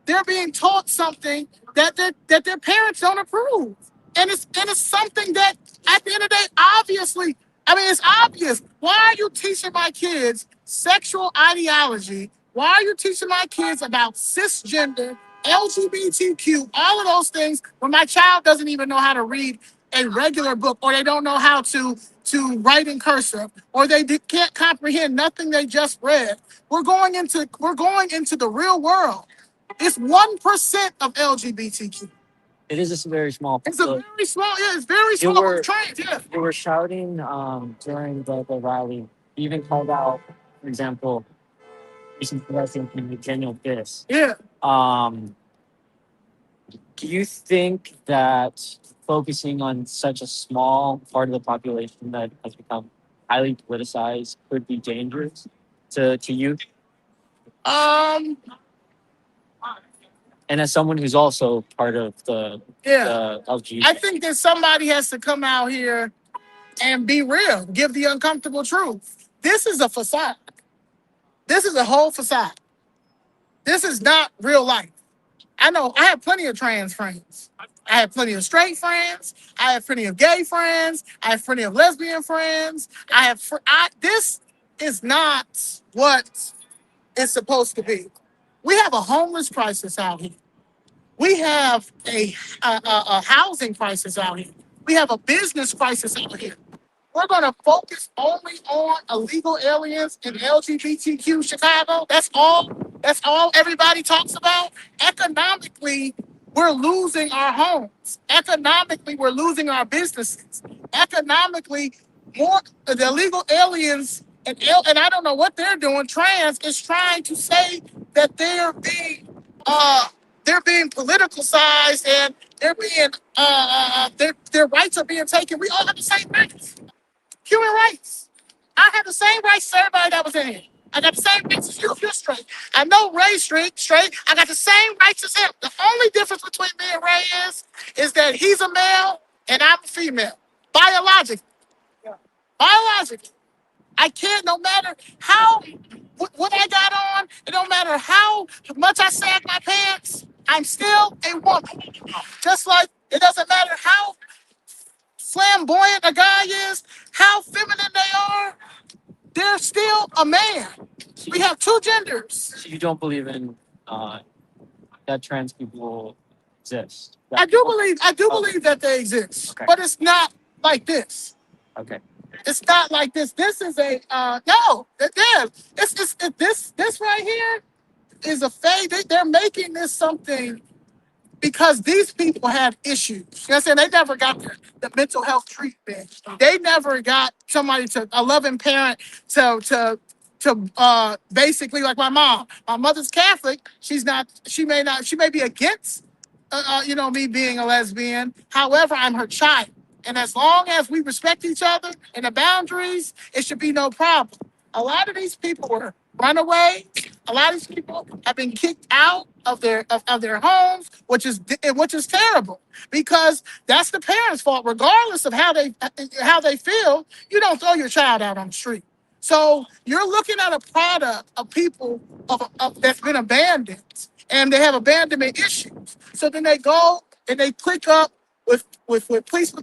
they're being taught something that their parents don't approve. And it's something that at the end of the day, obviously, it's obvious. Why are you teaching my kids sexual ideology? Why are you teaching my kids about cisgender, LGBTQ, all of those things when my child doesn't even know how to read a regular book, or they don't know how to write in cursive, or they can't comprehend nothing they just read? We're going into the real world. It's 1% of LGBTQ. It is just a very small. It's a very small, yeah, it's very small trans, yeah. They were shouting during the rally. They even called out, for example, recent president Daniel Biss. Yeah. Do you think that focusing on such a small part of the population that has become highly politicized could be dangerous to youth? And as someone who's also part of the LGBT, I think that somebody has to come out here and be real, give the uncomfortable truth. This is a facade. This is a whole facade. This is not real life. I know I have plenty of trans friends. I have plenty of straight friends. I have plenty of gay friends. I have plenty of lesbian friends. This is not what it's supposed to be. We have a homeless crisis out here. We have a housing crisis out here. We have a business crisis out here. We're going to focus only on illegal aliens in LGBTQ Chicago. That's all everybody talks about. Economically, we're losing our homes. Economically, we're losing our businesses. Economically, more the illegal aliens and I don't know what they're doing. Trans is trying to say that they're being politicized and they're being their rights are being taken. We all have the same rights. Human rights. I have the same rights as everybody that was in here. I got the same rights as you if you're straight. I know Ray's straight. I got the same rights as him. The only difference between me and Ray is that he's a male and I'm a female. Biologically. Biologically. I can't, no matter how, what I got on, it don't matter how much I sag my pants, I'm still a woman. Just like it doesn't matter how flamboyant a guy is, how feminine they are, they're still a man. We have two genders. So you don't believe in that trans people exist? I do believe that they exist, but it's not like this. Okay. It's not like this. This is a no. This right here is a fake. They're making this something because these people have issues. You know what I'm saying? They never got the mental health treatment. They never got somebody a loving parent to basically, like my mom. My mother's Catholic. She may be against me being a lesbian. However, I'm her child. And as long as we respect each other and the boundaries, it should be no problem. A lot of these people were runaways. A lot of these people have been kicked out of their homes, which is terrible because that's the parents' fault. Regardless of how they feel, you don't throw your child out on the street. So you're looking at a product of people that's been abandoned, and they have abandonment issues. So then they go and they click up with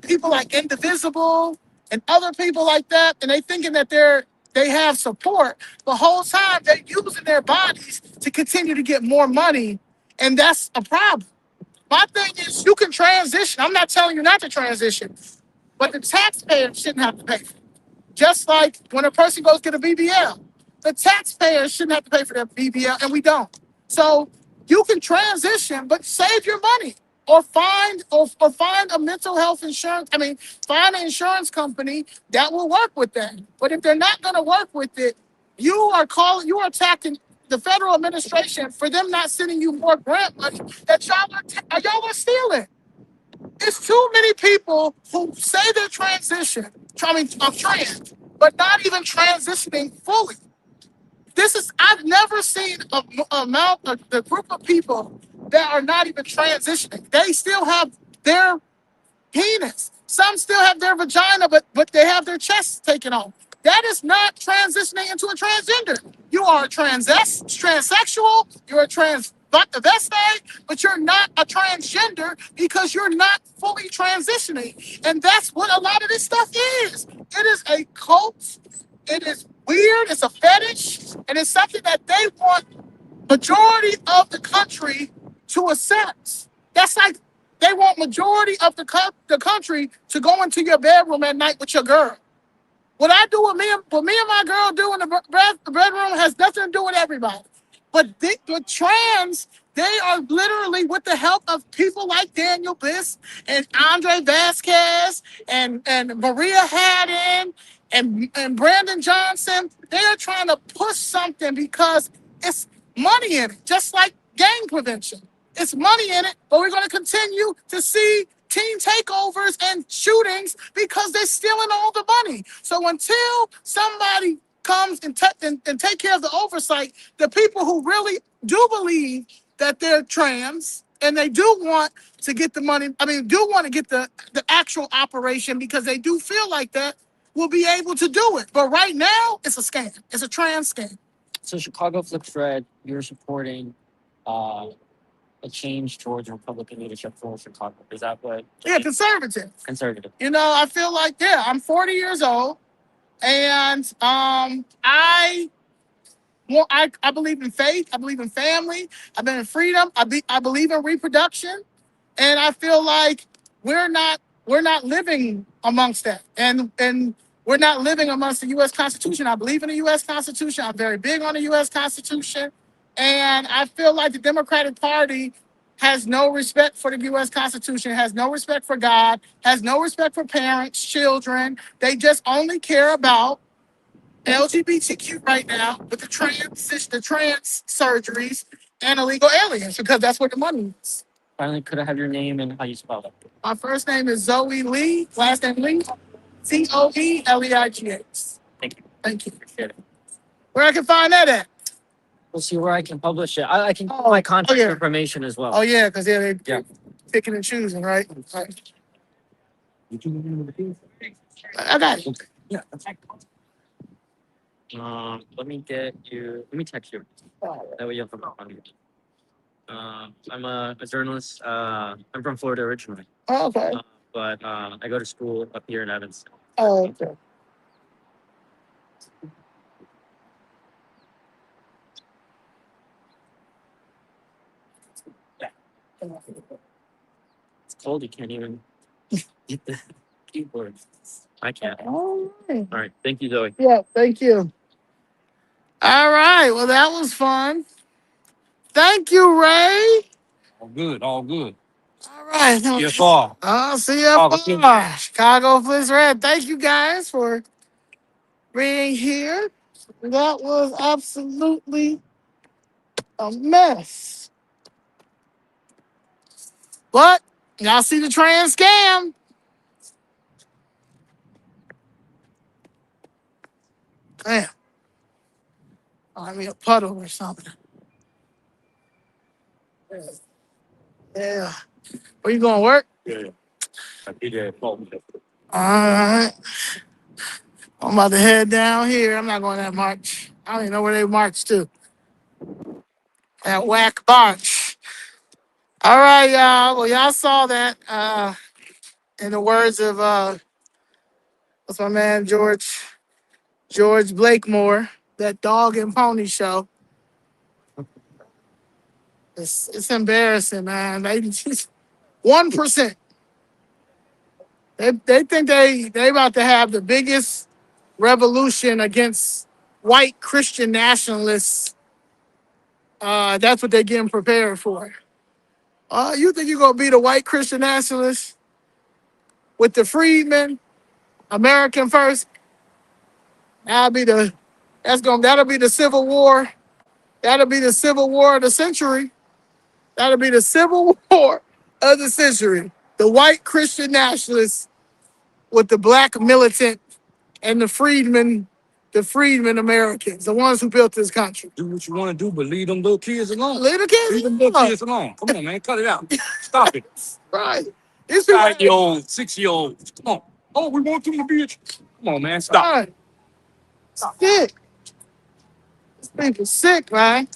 people like Indivisible and other people like that, and they thinking that they have support. The whole time they're using their bodies to continue to get more money, and that's a problem. My thing is, you can transition. I'm not telling you not to transition, but the taxpayer shouldn't have to pay for it. Just like when a person goes get a BBL, the taxpayer shouldn't have to pay for their BBL, and we don't. So you can transition, but save your money. Or find a mental health insurance. Find an insurance company that will work with that. But if they're not going to work with it, you are attacking the federal administration for them not sending you more grant money that y'all are stealing. It's too many people who say they're trans, but not even transitioning fully. I've never seen the group of people that are not even transitioning. They still have their penis. Some still have their vagina, but they have their chest taken off. That is not transitioning into a transgender. You are a transsexual, you're a transvestite, but you're not a transgender because you're not fully transitioning. And that's what a lot of this stuff is. It is a cult. It is weird. It's a fetish. And it's something that they want majority of the country to accept. That's like they want majority of the country to go into your bedroom at night with your girl. What I do what me and my girl do in the bedroom has nothing to do with everybody. But trans, they are literally with the help of people like Daniel Biss and Andre Vasquez and Maria Haddon and Brandon Johnson. They are trying to push something because it's money in it, just like gang prevention. It's money in it, but we're going to continue to see team takeovers and shootings because they're stealing all the money. So until somebody comes and take care of the oversight, the people who really do believe that they're trans and they do want to get the money, do want to get the actual operation because they do feel like that, will be able to do it. But right now, it's a scam. It's a trans scam. So Chicago FlipsRed, you're supporting a change towards Republican leadership for Chicago. Is that what? Yeah, conservative. Conservative. You know, I feel like, I'm 40 years old, and I believe in faith. I believe in family. I believe in freedom. I believe in reproduction, and I feel like we're not living amongst that, and we're not living amongst the U.S. Constitution. I believe in the U.S. Constitution. I'm very big on the U.S. Constitution, and I feel like the Democratic Party has no respect for the U.S. Constitution, has no respect for God, has no respect for parents, children. They just only care about LGBTQ right now with the trans surgeries and illegal aliens because that's what the money is. Finally, could I have your name and how you spell it? My first name is Zoe Leigh, last name Leigh, Zoeleighs. Thank you. Thank you. Appreciate it. Where I can find that at? We'll see where I can publish it. I can put my contact information as well. Oh yeah, because they're Yeah. picking and choosing, right? I got it. Yeah. Let me text you. That way you have to on you. I'm a journalist. I'm from Florida originally. Oh, okay. But I go to school up here in Evanston. Oh, okay. It's cold. You can't even get the keyboard. I can't. All right. All right. Thank you, Zoe. Yeah, thank you. All right. Well, that was fun. Thank you, Ray. All good, all good. All right. CFR. I'll see you up Chicago FlipsRed. Thank you guys for being here. That was absolutely a mess. But y'all see the trans scam. Damn. I mean, a puddle or something. Yeah. Where you going to work? Yeah. I did that. All right. I'm about to head down here. I'm not going that march. I don't even know where they march to. That whack march. All right, y'all. Well, y'all saw that. In the words of what's my man George Blakemore, that dog and pony show. It's embarrassing, man. They just 1%. They think they about to have the biggest revolution against white Christian nationalists. That's what they're getting prepared for. You think you're gonna be the white Christian nationalists with the freedmen, American first? That'll be the Civil War. That'll be the Civil War of the century. That'll be the Civil War of the century. The white Christian nationalists with the black militant and the freedmen Americans, the ones who built this country. Do what you want to do, but leave them little kids alone. Leave the kids Leave them little kids alone. Come on, man. Cut it out. Stop it. Right. These people 5-year-olds, 6-year-olds. Come on. Oh, we want them to be. Come on, man. Stop. right. Sick. These people sick, man.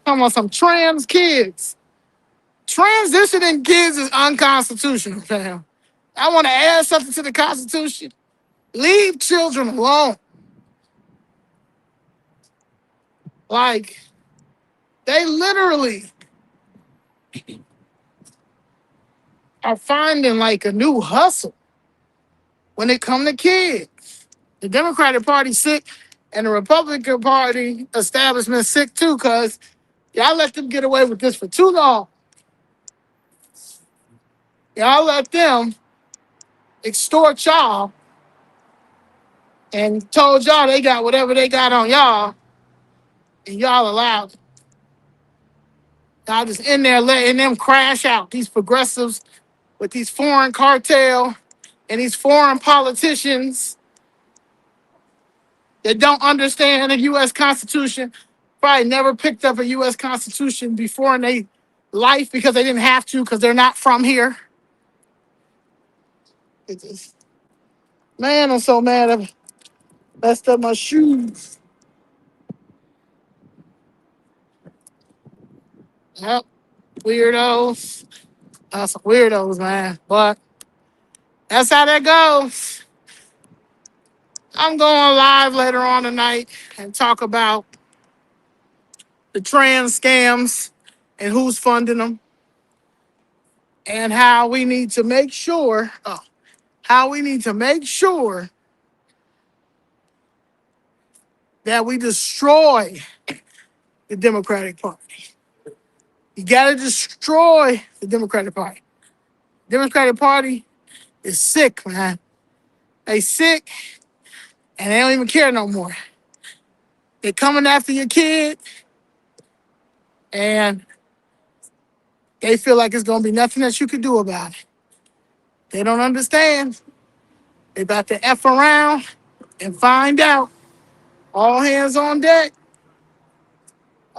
Talking about some trans kids. Transitioning kids is unconstitutional, fam. I want to add something to the Constitution. Leave children alone. Like, they literally are finding like a new hustle when it come to kids. The Democratic Party sick. And the Republican Party establishment sick too, because y'all let them get away with this for too long. Y'all let them extort y'all and told y'all they got whatever they got on y'all, and y'all allowed it. Y'all just in there letting them crash out, these progressives with these foreign cartel and these foreign politicians that don't understand the U.S. Constitution, probably never picked up a U.S. Constitution before in their life because they didn't have to because they're not from here. It's just, man, I'm so mad I messed up my shoes. Yep, weirdos. Some weirdos, man. But that's how that goes. I'm going live later on tonight and talk about the trans scams and who's funding them and how we need to make sure, that we destroy the Democratic Party. You gotta destroy the Democratic Party. Democratic Party is sick, man. They sick and they don't even care no more. They coming after your kid and they feel like it's gonna be nothing that you can do about it. They don't understand. They about to F around and find out. All hands on deck.